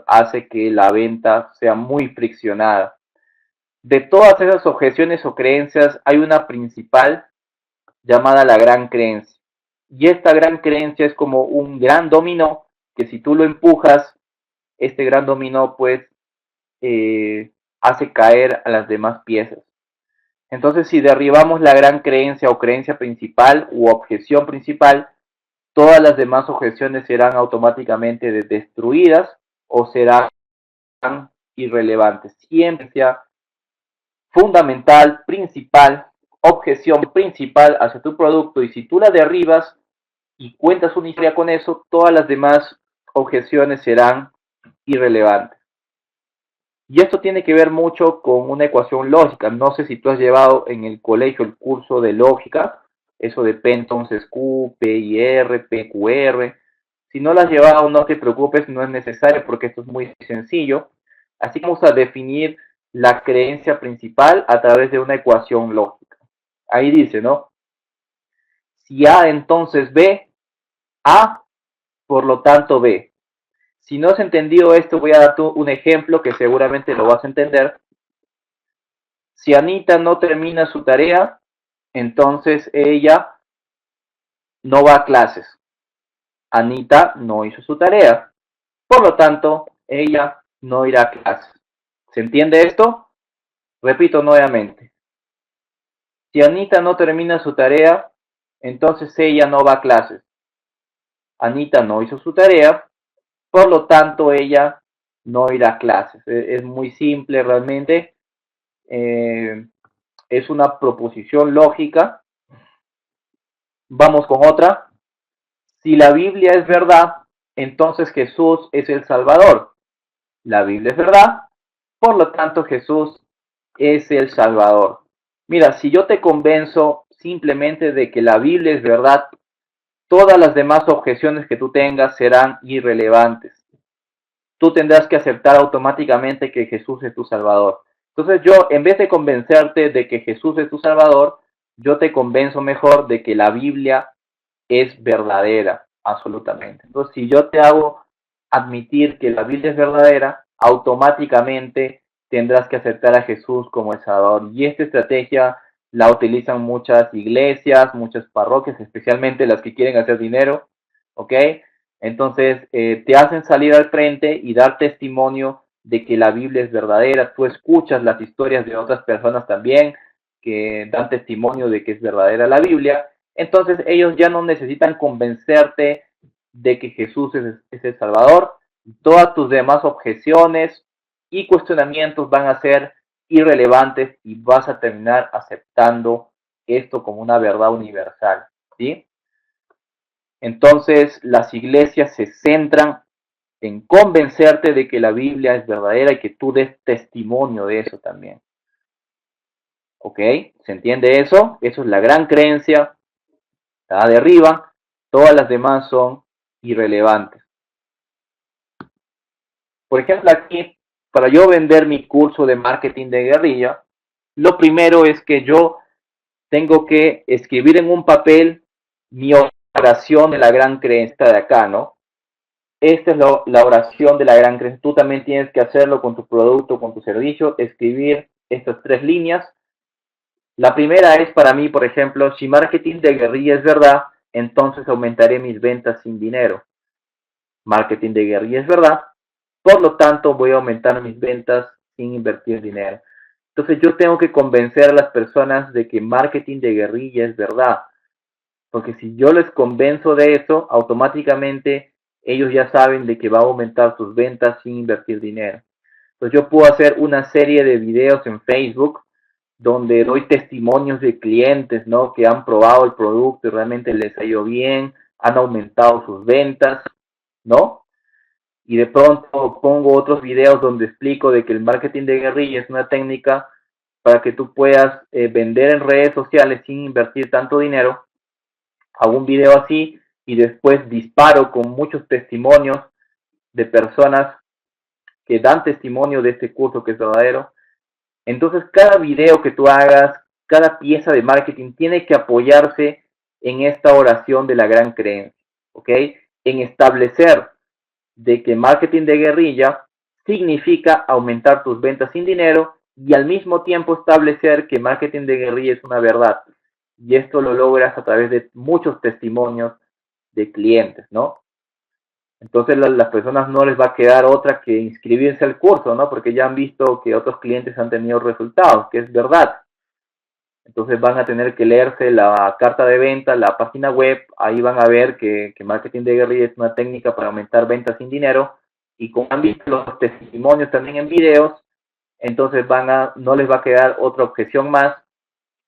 hace que la venta sea muy friccionada. De todas esas objeciones o creencias hay una principal llamada la gran creencia. Y esta gran creencia es como un gran dominó que si tú lo empujas, este gran dominó pues eh, hace caer a las demás piezas. Entonces, si derribamos la gran creencia o creencia principal u objeción principal, todas las demás objeciones serán automáticamente destruidas o serán irrelevantes. Siempre sea fundamental, principal, objeción principal hacia tu producto, y si tú la derribas y cuentas una historia con eso, todas las demás objeciones serán irrelevantes. Y esto tiene que ver mucho con una ecuación lógica. No sé si tú has llevado en el colegio el curso de lógica, eso de P entonces Q, P y R, P, Q, R. Si no lo has llevado, no te preocupes, no es necesario porque esto es muy sencillo. Así que vamos a definir la creencia principal a través de una ecuación lógica. Ahí dice, ¿no? Si A entonces B, A, por lo tanto B. Si no has entendido esto, voy a dar un ejemplo que seguramente lo vas a entender. Si Anita no termina su tarea, entonces ella no va a clases. Anita no hizo su tarea. Por lo tanto, ella no irá a clases. ¿Se entiende esto? Repito nuevamente. Si Anita no termina su tarea, entonces ella no va a clases. Anita no hizo su tarea, por lo tanto ella no irá a clases. Es muy simple realmente. Es una proposición lógica. Vamos con otra. Si la Biblia es verdad, entonces Jesús es el Salvador. La Biblia es verdad, por lo tanto Jesús es el Salvador. Mira, si yo te convenzo simplemente de que la Biblia es verdad, todas las demás objeciones que tú tengas serán irrelevantes. Tú tendrás que aceptar automáticamente que Jesús es tu Salvador. Entonces yo, en vez de convencerte de que Jesús es tu Salvador, yo te convenzo mejor de que la Biblia es verdadera, absolutamente. Entonces, si yo te hago admitir que la Biblia es verdadera, automáticamente tendrás que aceptar a Jesús como el Salvador. Y esta estrategia la utilizan muchas iglesias, muchas parroquias, especialmente las que quieren hacer dinero, ¿ok? Entonces, te hacen salir al frente y dar testimonio de que la Biblia es verdadera. Tú escuchas las historias de otras personas también que dan testimonio de que es verdadera la Biblia. Entonces ellos ya no necesitan convencerte de que Jesús es el Salvador. Todas tus demás objeciones y cuestionamientos van a ser irrelevantes y vas a terminar aceptando esto como una verdad universal, ¿sí? Entonces las iglesias se centran en convencerte de que la Biblia es verdadera y que tú des testimonio de eso también. ¿Ok? ¿Se entiende eso? Eso es la gran creencia. La de arriba, todas las demás son irrelevantes. Por ejemplo, aquí, para yo vender mi curso de marketing de guerrilla, lo primero es que yo tengo que escribir en un papel mi oración de la gran creencia de acá, ¿no? Esta es la oración de la gran creencia. Tú también tienes que hacerlo con tu producto, con tu servicio, escribir estas 3 líneas. La primera es para mí, por ejemplo, si marketing de guerrilla es verdad, entonces aumentaré mis ventas sin dinero. Marketing de guerrilla es verdad, por lo tanto voy a aumentar mis ventas sin invertir dinero. Entonces yo tengo que convencer a las personas de que marketing de guerrilla es verdad, porque si yo les convenzo de eso, automáticamente ellos ya saben de que va a aumentar sus ventas sin invertir dinero. Entonces yo puedo hacer una serie de videos en Facebook donde doy testimonios de clientes, ¿no? Que han probado el producto y realmente les ha ido bien, han aumentado sus ventas, ¿no? Y de pronto pongo otros videos donde explico de que el marketing de guerrilla es una técnica para que tú puedas vender en redes sociales sin invertir tanto dinero. Hago un video así y después disparo con muchos testimonios de personas que dan testimonio de este curso que es verdadero. Entonces, cada video que tú hagas, cada pieza de marketing tiene que apoyarse en esta oración de la gran creencia, ¿ok? En establecer de que marketing de guerrilla significa aumentar tus ventas sin dinero y al mismo tiempo establecer que marketing de guerrilla es una verdad. Y esto lo logras a través de muchos testimonios de clientes, ¿no? Entonces las personas no les va a quedar otra que inscribirse al curso, ¿no? Porque ya han visto que otros clientes han tenido resultados, que es verdad. Entonces van a tener que leerse la carta de venta, la página web, ahí van a ver que marketing de guerrilla es una técnica para aumentar ventas sin dinero y como han visto los testimonios también en videos, entonces no les va a quedar otra objeción más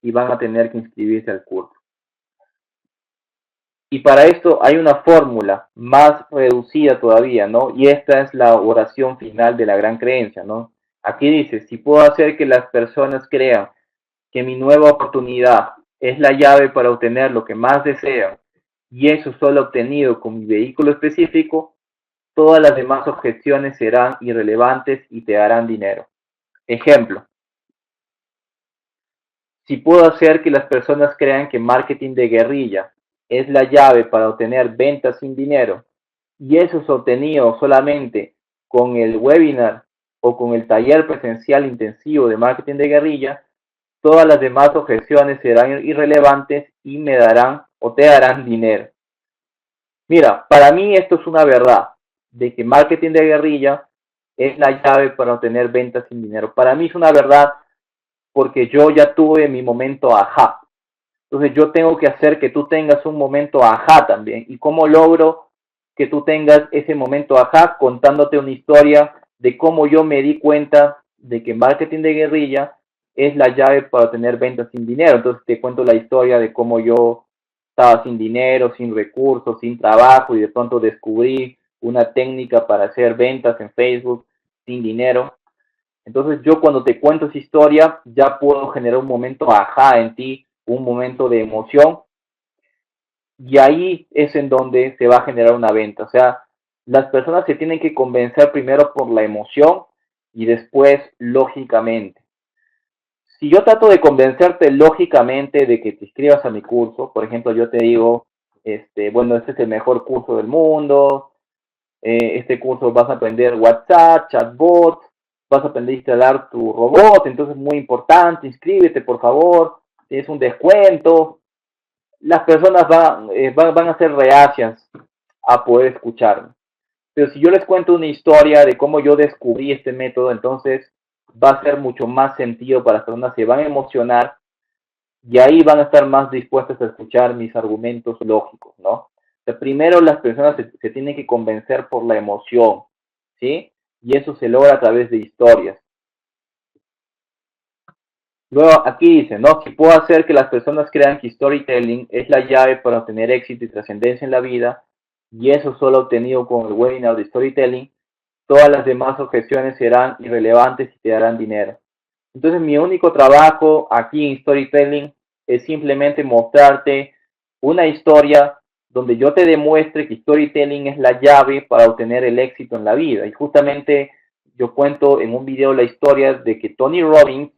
y van a tener que inscribirse al curso. Y para esto hay una fórmula más reducida todavía, ¿no? Y esta es la oración final de la gran creencia, ¿no? Aquí dice, si puedo hacer que las personas crean que mi nueva oportunidad es la llave para obtener lo que más desean, y eso solo obtenido con mi vehículo específico, todas las demás objeciones serán irrelevantes y te darán dinero. Ejemplo, si puedo hacer que las personas crean que marketing de guerrilla es la llave para obtener ventas sin dinero, y eso es obtenido solamente con el webinar o con el taller presencial intensivo de marketing de guerrilla, todas las demás objeciones serán irrelevantes y me darán o te darán dinero. Mira, para mí esto es una verdad, de que marketing de guerrilla es la llave para obtener ventas sin dinero. Para mí es una verdad porque yo ya tuve mi momento ajá. Entonces yo tengo que hacer que tú tengas un momento ajá también. ¿Y cómo logro que tú tengas ese momento ajá? Contándote una historia de cómo yo me di cuenta de que marketing de guerrilla es la llave para tener ventas sin dinero. Entonces te cuento la historia de cómo yo estaba sin dinero, sin recursos, sin trabajo y de pronto descubrí una técnica para hacer ventas en Facebook sin dinero. Entonces yo cuando te cuento esa historia ya puedo generar un momento ajá en ti, un momento de emoción y ahí es en donde se va a generar una venta. O sea, las personas se tienen que convencer primero por la emoción y después lógicamente. Si yo trato de convencerte lógicamente de que te inscribas a mi curso, por ejemplo, yo te digo, bueno, este es el mejor curso del mundo, este curso vas a aprender WhatsApp, chatbot, vas a aprender a instalar tu robot, entonces es muy importante, inscríbete por favor, tienes un descuento. Las personas van a ser reacias a poder escucharme. Pero si yo les cuento una historia de cómo yo descubrí este método, entonces va a ser mucho más sentido para las personas, se van a emocionar y ahí van a estar más dispuestas a escuchar mis argumentos lógicos, ¿no? O sea, primero las personas se tienen que convencer por la emoción, ¿sí? Y eso se logra a través de historias. Luego aquí dice, ¿no? Si puedo hacer que las personas crean que storytelling es la llave para obtener éxito y trascendencia en la vida, y eso solo obtenido con el webinar de storytelling, todas las demás objeciones serán irrelevantes y te darán dinero. Entonces mi único trabajo aquí en storytelling es simplemente mostrarte una historia donde yo te demuestre que storytelling es la llave para obtener el éxito en la vida. Y justamente yo cuento en un video la historia de que Tony Robbins,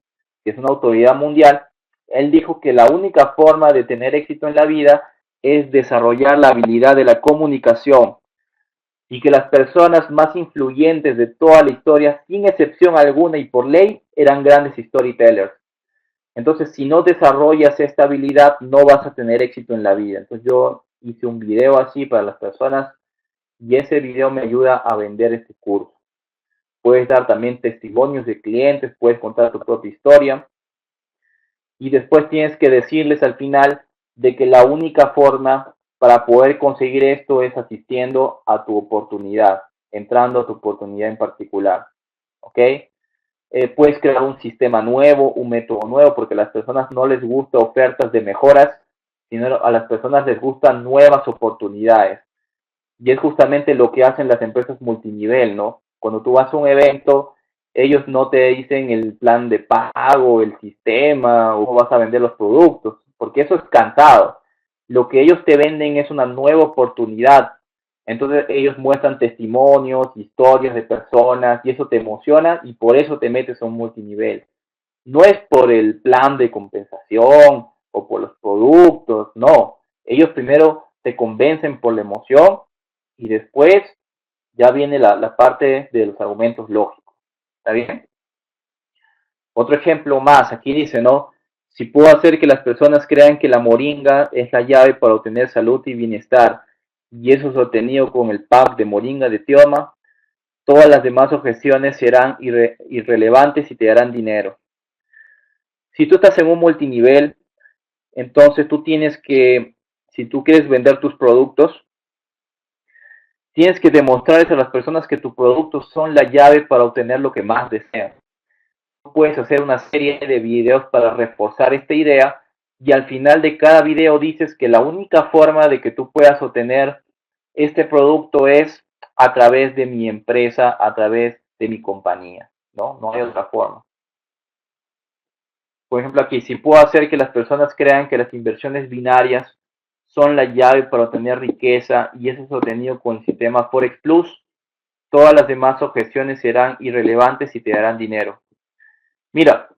que es una autoridad mundial, él dijo que la única forma de tener éxito en la vida es desarrollar la habilidad de la comunicación y que las personas más influyentes de toda la historia, sin excepción alguna y por ley, eran grandes storytellers. Entonces, si no desarrollas esta habilidad, no vas a tener éxito en la vida. Entonces, yo hice un video así para las personas y ese video me ayuda a vender este curso. Puedes dar también testimonios de clientes, puedes contar tu propia historia y después tienes que decirles al final de que la única forma para poder conseguir esto es asistiendo a tu oportunidad, entrando a tu oportunidad en particular, ¿ok? Puedes crear un sistema nuevo, un método nuevo, porque a las personas no les gusta ofertas de mejoras, sino a las personas les gustan nuevas oportunidades. Y es justamente lo que hacen las empresas multinivel, ¿no? Cuando tú vas a un evento, ellos no te dicen el plan de pago, el sistema, o cómo vas a vender los productos, porque eso es cansado. Lo que ellos te venden es una nueva oportunidad. Entonces ellos muestran testimonios, historias de personas, y eso te emociona y por eso te metes a un multinivel. No es por el plan de compensación o por los productos, no. Ellos primero te convencen por la emoción y después ya viene la parte de los argumentos lógicos. ¿Está bien? Otro ejemplo más, aquí dice, ¿no? Si puedo hacer que las personas crean que la moringa es la llave para obtener salud y bienestar, y eso es obtenido con el pack de moringa de Tioma, todas las demás objeciones serán irrelevantes y te darán dinero. Si tú estás en un multinivel, entonces tú tienes que, si tú quieres vender tus productos, tienes que demostrarles a las personas que tus productos son la llave para obtener lo que más desean. puedes hacer una serie de videos para reforzar esta idea y al final de cada video dices que la única forma de que tú puedas obtener este producto es a través de mi empresa, a través de mi compañía, ¿no? No hay otra forma. Por ejemplo, aquí, si puedo hacer que las personas crean que las inversiones binarias son la llave para obtener riqueza y eso es obtenido con el sistema Forex Plus, todas las demás objeciones serán irrelevantes y te darán dinero. Mira,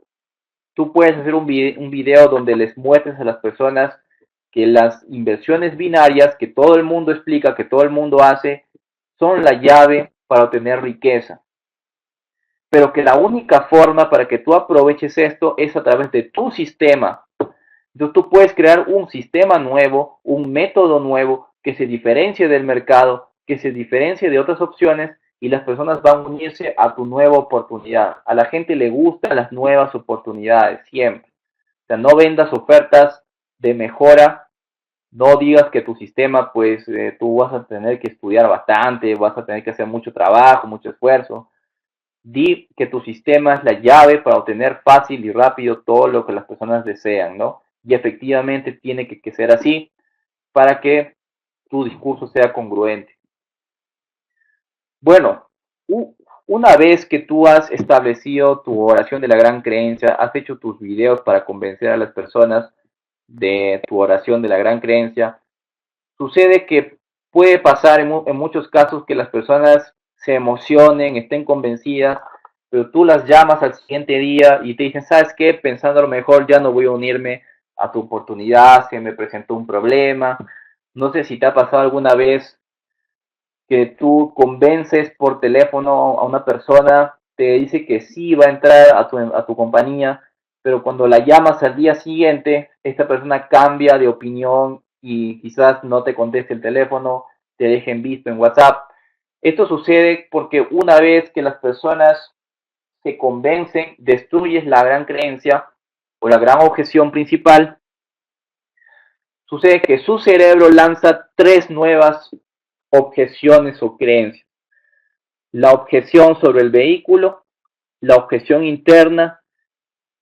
tú puedes hacer un video donde les muestres a las personas que las inversiones binarias que todo el mundo explica, que todo el mundo hace, son la llave para obtener riqueza. Pero que la única forma para que tú aproveches esto es a través de tu sistema. Entonces tú puedes crear un sistema nuevo, un método nuevo que se diferencie del mercado, que se diferencie de otras opciones y las personas van a unirse a tu nueva oportunidad. A la gente le gustan las nuevas oportunidades, siempre. O sea, no vendas ofertas de mejora, no digas que tu sistema, pues tú vas a tener que estudiar bastante, vas a tener que hacer mucho trabajo, mucho esfuerzo. Di que tu sistema es la llave para obtener fácil y rápido todo lo que las personas desean, ¿no? Y efectivamente tiene que ser así para que tu discurso sea congruente. Bueno, una vez que tú has establecido tu oración de la gran creencia, has hecho tus videos para convencer a las personas de tu oración de la gran creencia, sucede que puede pasar en muchos casos que las personas se emocionen, estén convencidas, pero tú las llamas al siguiente día y te dicen, ¿sabes qué? Pensando a lo mejor ya no voy a unirme a tu oportunidad, se me presentó un problema. No sé si te ha pasado alguna vez que tú convences por teléfono a una persona, te dice que sí va a entrar a tu compañía, pero cuando la llamas al día siguiente, esta persona cambia de opinión y quizás no te conteste el teléfono, te dejen visto en WhatsApp. Esto sucede porque una vez que las personas se convencen, destruyes la gran creencia o la gran objeción principal, sucede que su cerebro lanza tres nuevas objeciones o creencias. La objeción sobre el vehículo, la objeción interna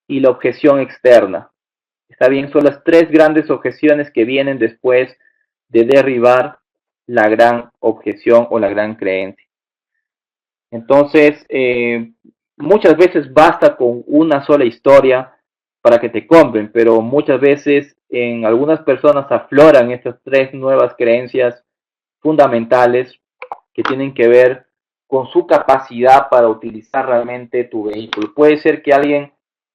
y la objeción externa. Está bien, son las tres grandes objeciones que vienen después de derribar la gran objeción o la gran creencia. Entonces, muchas veces basta con una sola historia para que te compren, pero muchas veces en algunas personas afloran estas tres nuevas creencias fundamentales que tienen que ver con su capacidad para utilizar realmente tu vehículo. Puede ser que alguien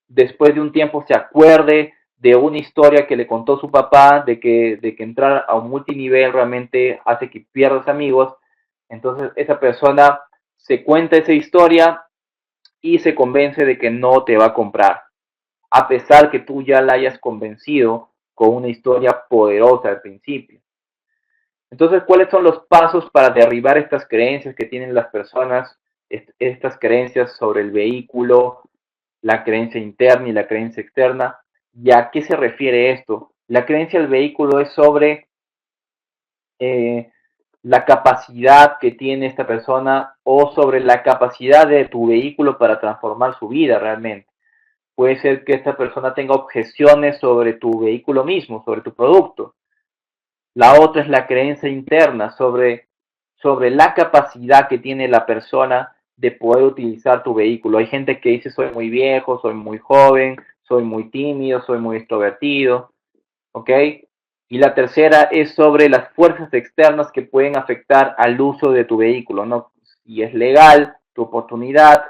después de un tiempo se acuerde de una historia que le contó su papá, de que entrar a un multinivel realmente hace que pierdas amigos. Entonces esa persona se cuenta esa historia y se convence de que no te va a comprar, a pesar que tú ya la hayas convencido con una historia poderosa al principio. Entonces, ¿cuáles son los pasos para derribar estas creencias que tienen las personas, estas creencias sobre el vehículo, la creencia interna y la creencia externa? ¿Y a qué se refiere esto? La creencia del vehículo es sobre eh, la capacidad que tiene esta persona o sobre la capacidad de tu vehículo para transformar su vida realmente. Puede ser que esta persona tenga objeciones sobre tu vehículo mismo, sobre tu producto. La otra es la creencia interna sobre la capacidad que tiene la persona de poder utilizar tu vehículo. Hay gente que dice soy muy viejo, soy muy joven, soy muy tímido, soy muy extrovertido, ¿ok? Y la tercera es sobre las fuerzas externas que pueden afectar al uso de tu vehículo, ¿no? Si es legal tu oportunidad,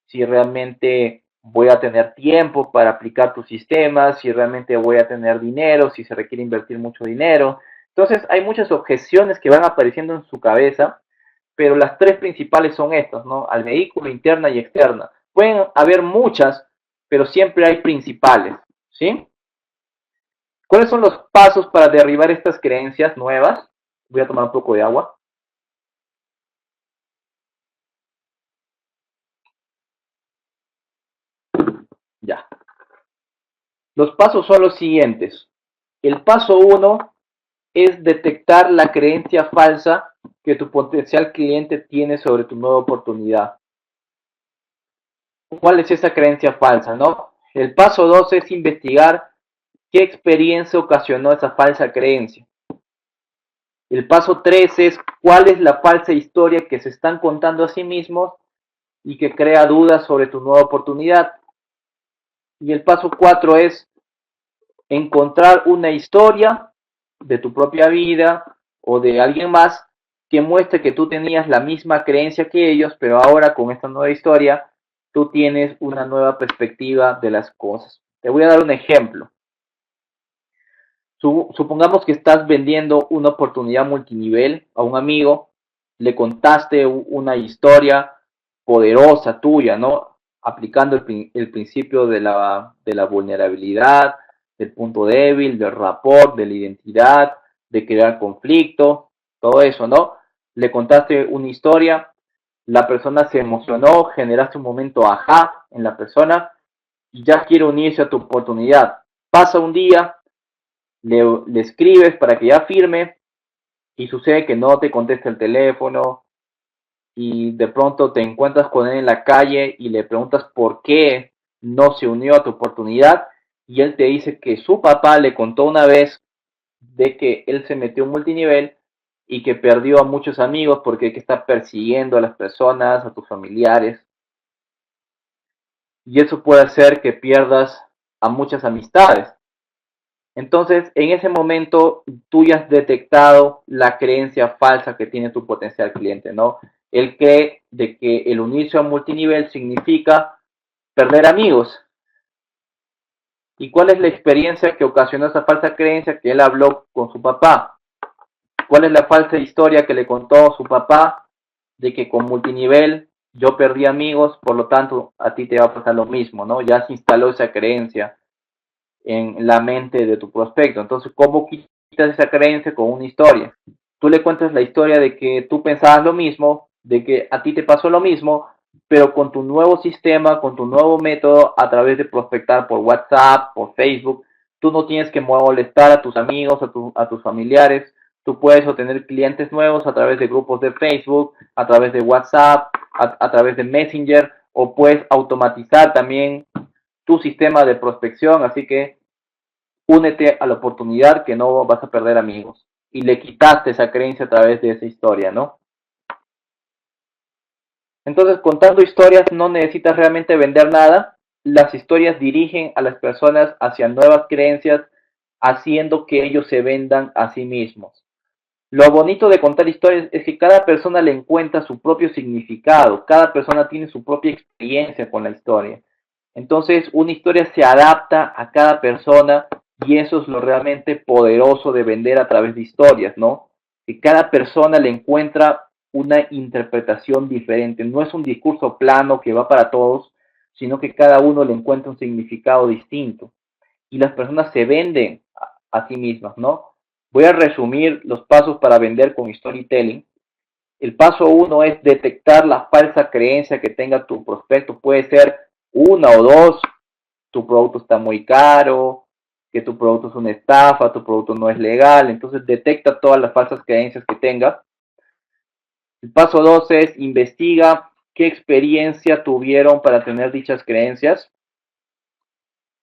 si realmente voy a tener tiempo para aplicar tus sistemas, si realmente voy a tener dinero, si se requiere invertir mucho dinero. Entonces hay muchas objeciones que van apareciendo en su cabeza, pero las tres principales son estas, ¿no? Al vehículo, interna y externa. Pueden haber muchas, pero siempre hay principales, ¿sí? ¿Cuáles son los pasos para derribar estas creencias nuevas? Voy a tomar un poco de agua. Ya. Los pasos son los siguientes. El paso uno es detectar la creencia falsa que tu potencial cliente tiene sobre tu nueva oportunidad. ¿Cuál es esa creencia falsa, no? El paso 2 es investigar qué experiencia ocasionó esa falsa creencia. El paso 3 es cuál es la falsa historia que se están contando a sí mismos y que crea dudas sobre tu nueva oportunidad. Y el paso 4 es encontrar una historia de tu propia vida o de alguien más que muestre que tú tenías la misma creencia que ellos, pero ahora con esta nueva historia tú tienes una nueva perspectiva de las cosas. Te voy a dar un ejemplo. Supongamos que estás vendiendo una oportunidad multinivel a un amigo, le contaste una historia poderosa tuya, ¿no? Aplicando el principio de la vulnerabilidad, del punto débil, del rapport, de la identidad, de crear conflicto, todo eso, ¿no? Le contaste una historia, la persona se emocionó, generaste un momento ajá en la persona y ya quiere unirse a tu oportunidad. Pasa un día, le escribes para que ya firme y sucede que no te contesta el teléfono y de pronto te encuentras con él en la calle y le preguntas por qué no se unió a tu oportunidad y él te dice que su papá le contó una vez de que él se metió en multinivel y que perdió a muchos amigos porque hay que está persiguiendo a las personas, a tus familiares, y eso puede hacer que pierdas a muchas amistades. Entonces, en ese momento, tú ya has detectado la creencia falsa que tiene tu potencial cliente, ¿no? Él cree de que el unirse a multinivel significa perder amigos. ¿Y cuál es la experiencia que ocasionó esa falsa creencia? Que él habló con su papá. ¿Cuál es la falsa historia que le contó su papá de que con multinivel yo perdí amigos, por lo tanto a ti te va a pasar lo mismo, ¿no? Ya se instaló esa creencia en la mente de tu prospecto. Entonces, ¿cómo quitas esa creencia? Con una historia. Tú le cuentas la historia de que tú pensabas lo mismo, de que a ti te pasó lo mismo, pero con tu nuevo sistema, con tu nuevo método, a través de prospectar por WhatsApp, por Facebook, tú no tienes que molestar a tus amigos, a tus familiares. Tú puedes obtener clientes nuevos a través de grupos de Facebook, a través de WhatsApp, a través de Messenger, o puedes automatizar también tu sistema de prospección, así que únete a la oportunidad que no vas a perder amigos. Y le quitaste esa creencia a través de esa historia, ¿no? Entonces, contando historias no necesitas realmente vender nada. Las historias dirigen a las personas hacia nuevas creencias, haciendo que ellos se vendan a sí mismos. Lo bonito de contar historias es que cada persona le encuentra su propio significado, cada persona tiene su propia experiencia con la historia. Entonces, una historia se adapta a cada persona y eso es lo realmente poderoso de vender a través de historias, ¿no? Que cada persona le encuentra una interpretación diferente. No es un discurso plano que va para todos, sino que cada uno le encuentra un significado distinto. Y las personas se venden a sí mismas, ¿no? Voy a resumir los pasos para vender con storytelling. El paso uno es detectar la falsa creencia que tenga tu prospecto. Puede ser una o dos, tu producto está muy caro, que tu producto es una estafa, tu producto no es legal. Entonces detecta todas las falsas creencias que tenga. El paso 2 es investiga qué experiencia tuvieron para tener dichas creencias.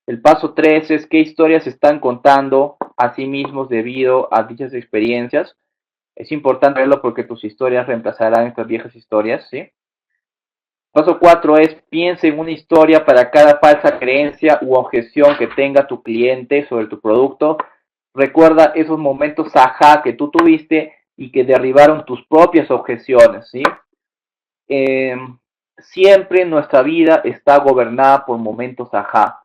El paso 3 es qué historias están contando a sí mismos debido a dichas experiencias. Es importante verlo porque tus historias reemplazarán estas viejas historias, ¿sí? Paso 4 es piensa en una historia para cada falsa creencia u objeción que tenga tu cliente sobre tu producto. Recuerda esos momentos ajá que tú tuviste y que derribaron tus propias objeciones, ¿sí? Eh, Siempre nuestra vida está gobernada por momentos ajá.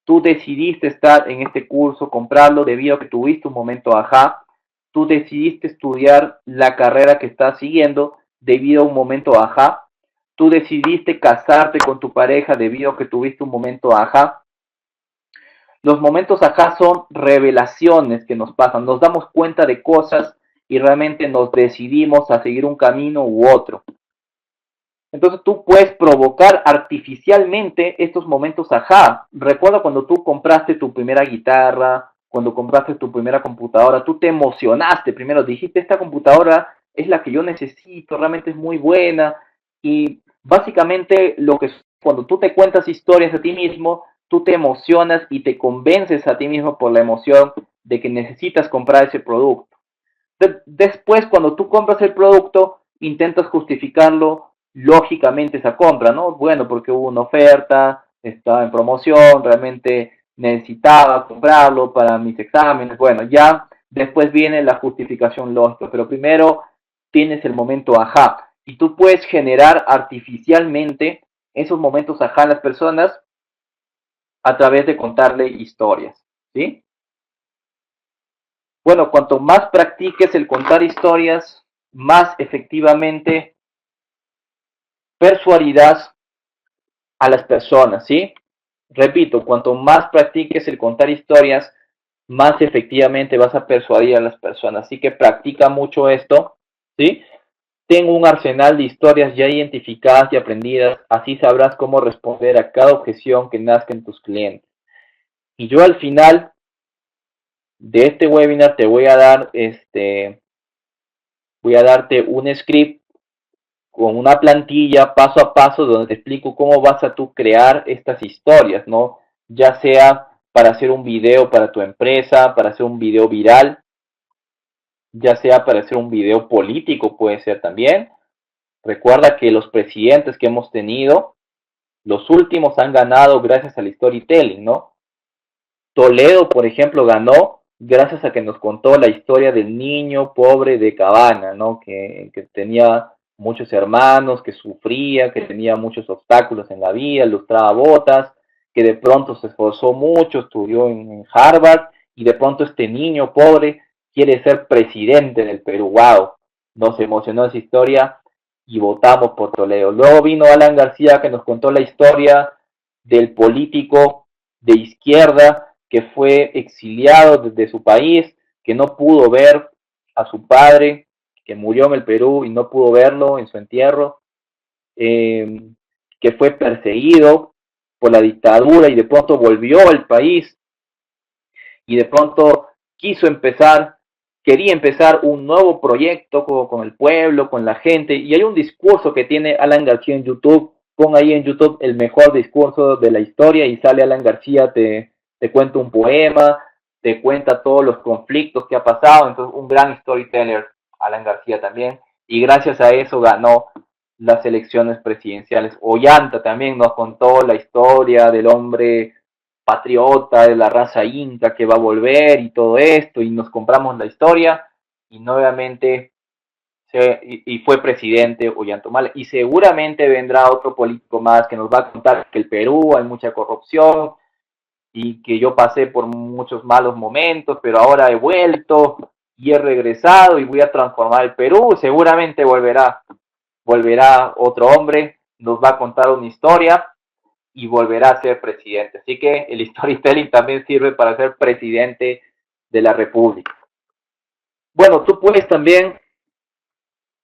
Tú decidiste estar en este curso, comprarlo debido a que tuviste un momento ajá. Tú decidiste estudiar la carrera que estás siguiendo debido a un momento ajá. Tú decidiste casarte con tu pareja debido a que tuviste un momento ajá. Los momentos ajá son revelaciones que nos pasan. Nos damos cuenta de cosas y realmente nos decidimos a seguir un camino u otro. Entonces tú puedes provocar artificialmente estos momentos ajá. Recuerda cuando tú compraste tu primera guitarra, cuando compraste tu primera computadora, tú te emocionaste. Primero dijiste, esta computadora es la que yo necesito, realmente es muy buena. Y básicamente lo que cuando tú te cuentas historias a ti mismo, tú te emocionas y te convences a ti mismo por la emoción de que necesitas comprar ese producto. Después, cuando tú compras el producto, intentas justificarlo lógicamente esa compra, ¿no? Bueno, porque hubo una oferta, estaba en promoción, realmente necesitaba comprarlo para mis exámenes. Bueno, ya después viene la justificación lógica, pero primero tienes el momento ajá. Y tú puedes generar artificialmente esos momentos ajá a las personas a través de contarle historias, ¿sí? Bueno, cuanto más practiques el contar historias, más efectivamente persuadirás a las personas, ¿sí? Repito, cuanto más practiques el contar historias, más efectivamente vas a persuadir a las personas. Así que practica mucho esto, ¿sí? Ten un arsenal de historias ya identificadas y aprendidas, así sabrás cómo responder a cada objeción que nazca en tus clientes. Y yo al final de este webinar te voy a dar voy a darte un script con una plantilla paso a paso donde te explico cómo vas a tú crear estas historias, ¿no? Ya sea para hacer un video para tu empresa, para hacer un video viral, ya sea para hacer un video político, puede ser también. Recuerda que los presidentes que hemos tenido, los últimos han ganado gracias al storytelling, ¿no? Toledo, por ejemplo, ganó gracias a que nos contó la historia del niño pobre de Cabana, ¿no? Que tenía muchos hermanos, que sufría, que tenía muchos obstáculos en la vida, lustraba botas, que de pronto se esforzó mucho, estudió en Harvard, y de pronto este niño pobre quiere ser presidente del Perú. ¡Wow! Nos emocionó esa historia y votamos por Toledo. Luego vino Alan García, que nos contó la historia del político de izquierda que fue exiliado desde su país, que no pudo ver a su padre, que murió en el Perú y no pudo verlo en su entierro, que fue perseguido por la dictadura y de pronto volvió al país y de pronto quiso empezar, quería empezar un nuevo proyecto con el pueblo, con la gente, y hay un discurso que tiene Alan García en YouTube. Pon ahí en YouTube el mejor discurso de la historia y sale Alan García, te cuenta un poema, te cuenta todos los conflictos que ha pasado. Entonces, un gran storyteller, Alan García también, y gracias a eso ganó las elecciones presidenciales. Ollanta también nos contó la historia del hombre patriota de la raza inca que va a volver y todo esto, y nos compramos la historia, y nuevamente y fue presidente Ollantumala, y seguramente vendrá otro político más que nos va a contar que el Perú hay mucha corrupción, y que yo pasé por muchos malos momentos, pero ahora he vuelto, y he regresado, y voy a transformar el Perú. Seguramente volverá otro hombre, nos va a contar una historia, y volverá a ser presidente. Así que el storytelling también sirve para ser presidente de la República. Bueno, tú puedes también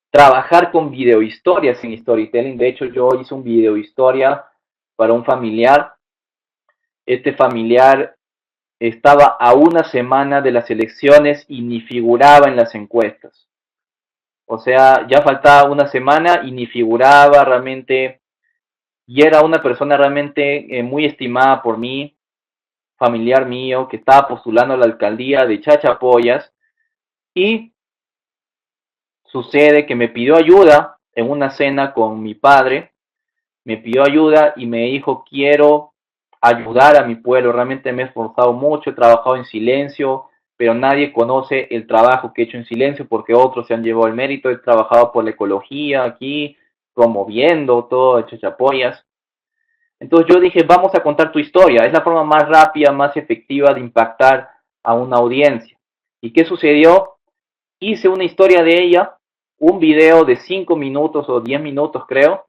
trabajar con videohistorias en storytelling. De hecho, yo hice un videohistoria para un familiar. Este familiar estaba a una semana de las elecciones y ni figuraba en las encuestas. O sea, ya faltaba una semana y ni figuraba realmente. Y era una persona realmente muy estimada por mí, familiar mío, que estaba postulando a la alcaldía de Chachapoyas, y sucede que me pidió ayuda en una cena con mi padre, me pidió ayuda y me dijo, quiero ayudar a mi pueblo, realmente me he esforzado mucho, he trabajado en silencio, pero nadie conoce el trabajo que he hecho en silencio porque otros se han llevado el mérito. He trabajado por la ecología aquí, promoviendo todo de Chachapoyas. Entonces yo dije, vamos a contar tu historia, es la forma más rápida, más efectiva de impactar a una audiencia. ¿Y qué sucedió? Hice una historia de ella, un video de 5 minutos o 10 minutos creo.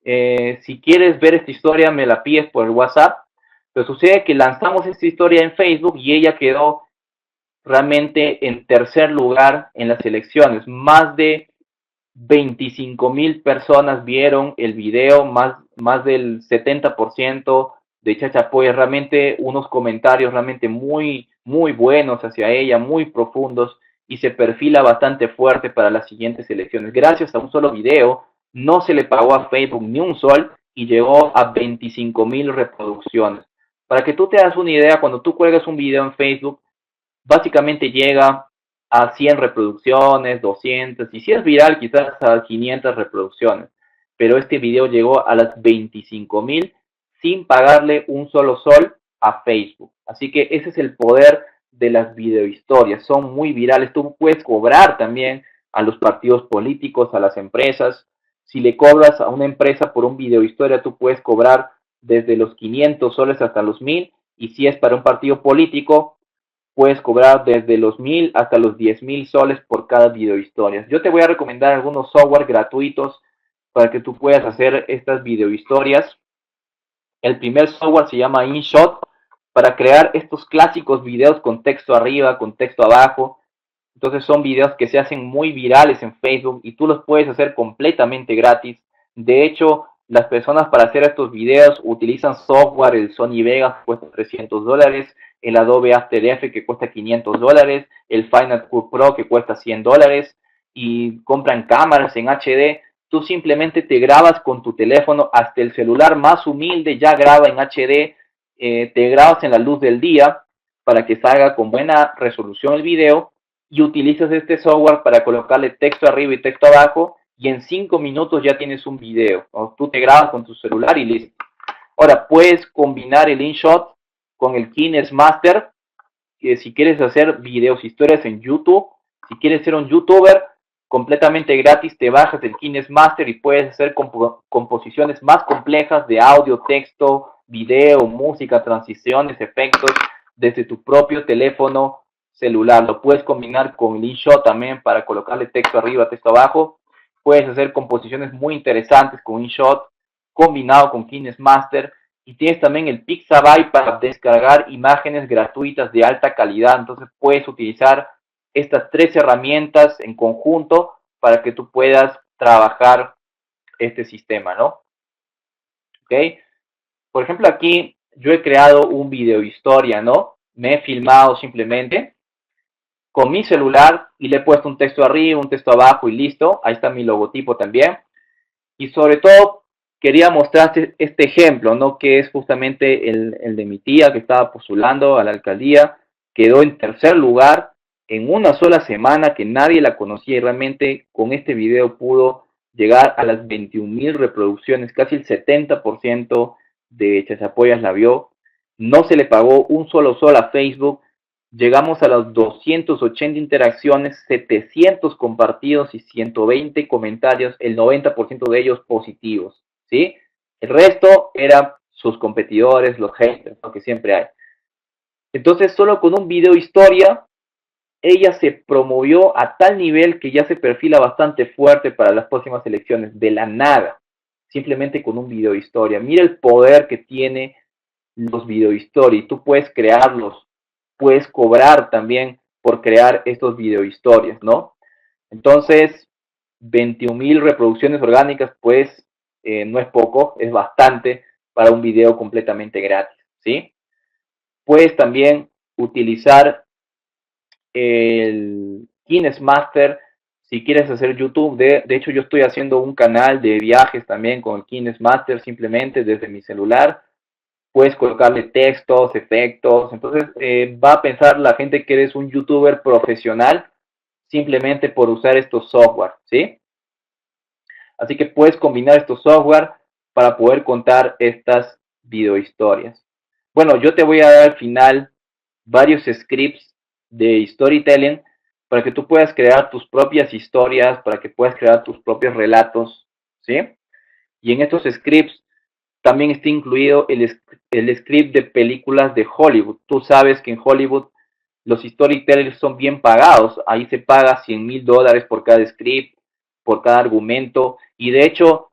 Si quieres ver esta historia me la pides por el WhatsApp. Pero sucede que lanzamos esta historia en Facebook y ella quedó realmente en tercer lugar en las elecciones. Más de 25,000 personas vieron el video, más del 70% de Chachapoyas, realmente unos comentarios realmente muy, muy buenos hacia ella, muy profundos, y se perfila bastante fuerte para las siguientes elecciones. Gracias a un solo video, no se le pagó a Facebook ni un sol, y llegó a 25.000 reproducciones. Para que tú te hagas una idea, cuando tú cuelgas un video en Facebook, básicamente llega a 100 reproducciones, 200, y si es viral quizás a 500 reproducciones. Pero este video llegó a las 25.000 sin pagarle un solo sol a Facebook. Así que ese es el poder de las videohistorias. Son muy virales. Tú puedes cobrar también a los partidos políticos, a las empresas. Si le cobras a una empresa por un videohistoria, tú puedes cobrar desde los 500 soles hasta los 1000. Y si es para un partido político, puedes cobrar desde los 1000 hasta los 10.000 soles por cada videohistoria. Yo te voy a recomendar algunos software gratuitos para que tú puedas hacer estas videohistorias. El primer software se llama InShot para crear estos clásicos videos con texto arriba, con texto abajo. Entonces son videos que se hacen muy virales en Facebook y tú los puedes hacer completamente gratis. De hecho, las personas para hacer estos videos utilizan software, el Sony Vegas que cuesta $300, el Adobe After Effects que cuesta $500, el Final Cut Pro que cuesta $100 y compran cámaras en HD. Tú simplemente te grabas con tu teléfono, hasta el celular más humilde ya graba en HD, te grabas en la luz del día para que salga con buena resolución el video y utilizas este software para colocarle texto arriba y texto abajo y en 5 minutos ya tienes un video, ¿no? Tú te grabas con tu celular y listo. Ahora, puedes combinar el InShot con el KineSmaster, que si quieres hacer videos, historias en YouTube, si quieres ser un youtuber, completamente gratis, te bajas el KineSmaster y puedes hacer composiciones más complejas de audio, texto, video, música, transiciones, efectos, desde tu propio teléfono celular. Lo puedes combinar con el InShot también para colocarle texto arriba, texto abajo. Puedes hacer composiciones muy interesantes con InShot combinado con KineSmaster. Y tienes también el Pixabay para descargar imágenes gratuitas de alta calidad. Entonces puedes utilizar estas tres herramientas en conjunto para que tú puedas trabajar este sistema, ¿no? ¿Ok? Por ejemplo, aquí yo he creado un video historia, ¿no? Me he filmado simplemente con mi celular y le he puesto un texto arriba, un texto abajo y listo. Ahí está mi logotipo también. Y sobre todo quería mostrarte este ejemplo, ¿no? Que es justamente el de mi tía que estaba postulando a la alcaldía. Quedó en tercer lugar en una sola semana que nadie la conocía y realmente con este video pudo llegar a las 21.000 reproducciones, casi el 70% de Chachapoyas la vio. No se le pagó un solo sol a Facebook. Llegamos a las 280 interacciones, 700 compartidos y 120 comentarios, el 90% de ellos positivos, ¿sí? El resto eran sus competidores, los haters, lo que siempre hay. Entonces, solo con un video historia, ella se promovió a tal nivel que ya se perfila bastante fuerte para las próximas elecciones, de la nada, simplemente con un video historia. Mira el poder que tiene los video historia y tú puedes crearlos, puedes cobrar también por crear estos video historias, ¿no? Entonces, 21.000 reproducciones orgánicas, pues no es poco, es bastante para un video completamente gratis, ¿sí? Puedes también utilizar el KineSmaster si quieres hacer YouTube. De hecho, yo estoy haciendo un canal de viajes también con el KineSmaster simplemente desde mi celular. Puedes colocarle textos, efectos. Entonces va a pensar la gente que eres un youtuber profesional simplemente por usar estos software, ¿sí? Así que puedes combinar estos software para poder contar estas videohistorias. Bueno, yo te voy a dar al final varios scripts de storytelling para que tú puedas crear tus propias historias, para que puedas crear tus propios relatos, ¿sí? Y en estos scripts también está incluido el script de películas de Hollywood. Tú sabes que en Hollywood los storytellers son bien pagados. Ahí se paga $100.000 por cada script, por cada argumento. Y de hecho,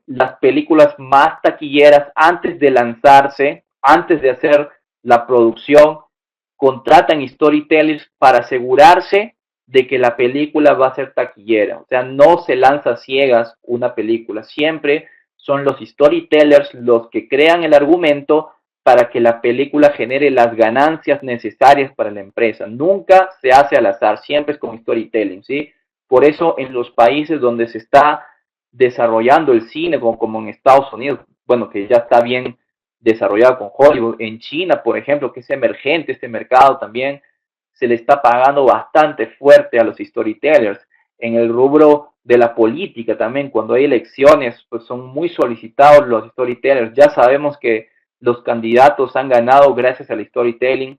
las películas más taquilleras, antes de lanzarse, antes de hacer la producción, contratan storytellers para asegurarse de que la película va a ser taquillera. O sea, no se lanza ciegas una película. Siempre son los storytellers los que crean el argumento para que la película genere las ganancias necesarias para la empresa. Nunca se hace al azar, siempre es con storytelling, ¿sí? Por eso en los países donde se está desarrollando el cine como en Estados Unidos, bueno, que ya está bien desarrollado con Hollywood. En China, por ejemplo, que es emergente este mercado también, se le está pagando bastante fuerte a los storytellers. En el rubro de la política también, cuando hay elecciones, pues son muy solicitados los storytellers. Ya sabemos que los candidatos han ganado gracias al storytelling.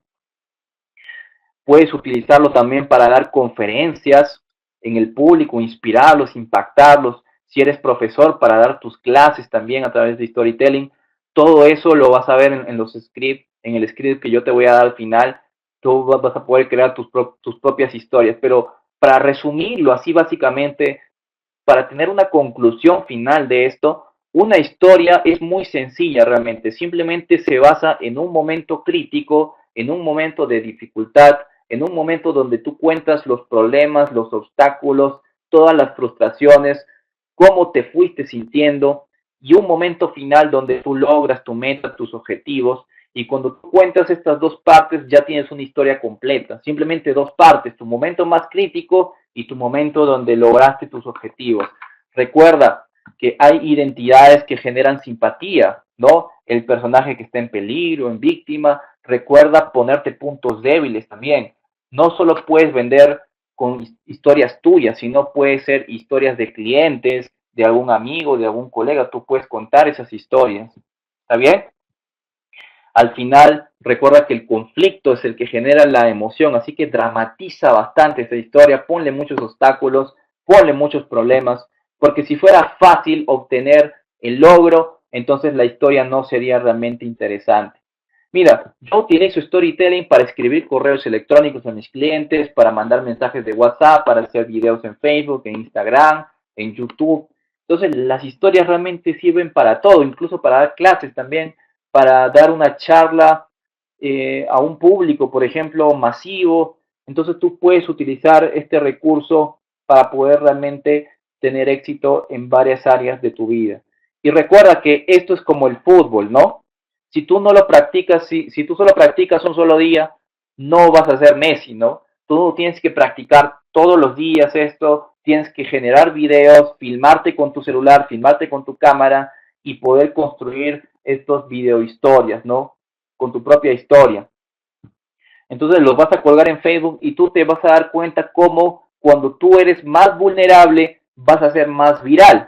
Puedes utilizarlo también para dar conferencias en el público, inspirarlos, impactarlos. Si eres profesor, para dar tus clases también a través de storytelling. Todo eso lo vas a ver en los scripts, en el script que yo te voy a dar al final. Tú vas a poder crear tus propias historias. Pero para resumirlo así básicamente, para tener una conclusión final de esto, una historia es muy sencilla realmente, simplemente se basa en un momento crítico, en un momento de dificultad, en un momento donde tú cuentas los problemas, los obstáculos, todas las frustraciones, cómo te fuiste sintiendo y un momento final donde tú logras tu meta, tus objetivos. Y cuando tú cuentas estas dos partes ya tienes una historia completa, simplemente dos partes, tu momento más crítico y tu momento donde lograste tus objetivos. Recuerda que hay identidades que generan simpatía, ¿no? El personaje que está en peligro, en víctima. Recuerda ponerte puntos débiles también. No solo puedes vender con historias tuyas, sino puede ser historias de clientes, de algún amigo, de algún colega. Tú puedes contar esas historias. ¿Está bien? Al final, recuerda que el conflicto es el que genera la emoción, así que dramatiza bastante esta historia, ponle muchos obstáculos, ponle muchos problemas, porque si fuera fácil obtener el logro, entonces la historia no sería realmente interesante. Mira, yo utilizo storytelling para escribir correos electrónicos a mis clientes, para mandar mensajes de WhatsApp, para hacer videos en Facebook, en Instagram, en YouTube. Entonces, las historias realmente sirven para todo, incluso para dar clases también, para dar una charla a un público, por ejemplo, masivo. Entonces, tú puedes utilizar este recurso para poder realmente tener éxito en varias áreas de tu vida. Y recuerda que esto es como el fútbol, ¿no? Si tú no lo practicas, si tú solo practicas un solo día, no vas a ser Messi, ¿no? Tú tienes que practicar todos los días esto, tienes que generar videos, filmarte con tu celular, filmarte con tu cámara y poder construir estos video historias, ¿no? Con tu propia historia. Entonces los vas a colgar en Facebook y tú te vas a dar cuenta cómo cuando tú eres más vulnerable vas a ser más viral.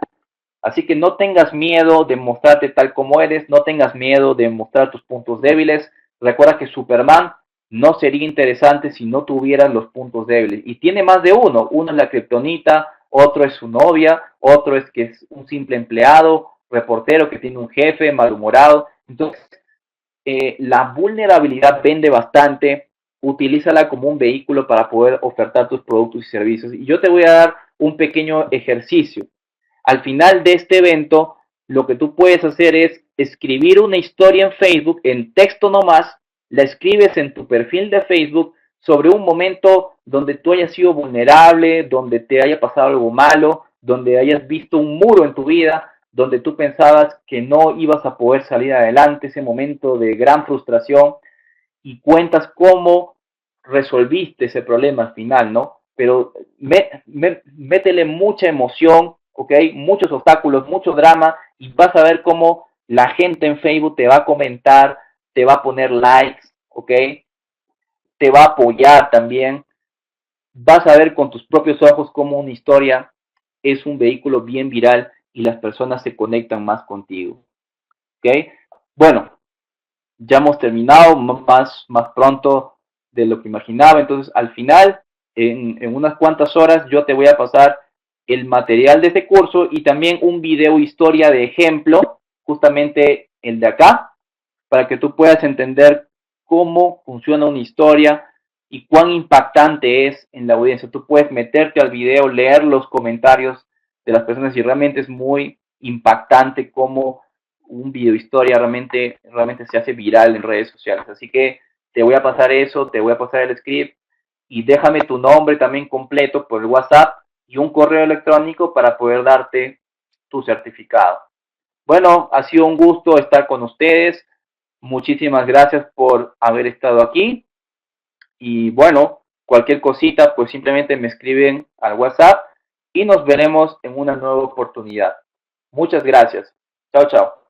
Así que no tengas miedo de mostrarte tal como eres, no tengas miedo de mostrar tus puntos débiles. Recuerda que Superman no sería interesante si no tuvieran los puntos débiles. Y tiene más de uno. Uno es la kriptonita, otro es su novia, otro es que es un simple empleado, reportero que tiene un jefe malhumorado. Entonces, la vulnerabilidad vende bastante. Utilízala como un vehículo para poder ofertar tus productos y servicios. Y yo te voy a dar un pequeño ejercicio. Al final de este evento, lo que tú puedes hacer es escribir una historia en Facebook, en texto nomás, la escribes en tu perfil de Facebook sobre un momento donde tú hayas sido vulnerable, donde te haya pasado algo malo, donde hayas visto un muro en tu vida, donde tú pensabas que no ibas a poder salir adelante, ese momento de gran frustración, y cuentas cómo resolviste ese problema al final, ¿no? Pero métele mucha emoción, ¿ok? Muchos obstáculos, mucho drama, y vas a ver cómo la gente en Facebook te va a comentar, te va a poner likes, ¿ok? Te va a apoyar también. Vas a ver con tus propios ojos cómo una historia es un vehículo bien viral y las personas se conectan más contigo, ¿ok? Bueno, ya hemos terminado más pronto de lo que imaginaba. Entonces, al final, en unas cuantas horas, yo te voy a pasar el material de este curso y también un video historia de ejemplo, justamente el de acá, para que tú puedas entender cómo funciona una historia y cuán impactante es en la audiencia. Tú puedes meterte al video, leer los comentarios de las personas y realmente es muy impactante cómo un video historia realmente se hace viral en redes sociales. Así que te voy a pasar eso, te voy a pasar el script y déjame tu nombre también completo por el WhatsApp y un correo electrónico para poder darte tu certificado. Bueno, ha sido un gusto estar con ustedes. Muchísimas gracias por haber estado aquí. Y bueno, cualquier cosita, pues simplemente me escriben al WhatsApp y nos veremos en una nueva oportunidad. Muchas gracias. Chao, chao.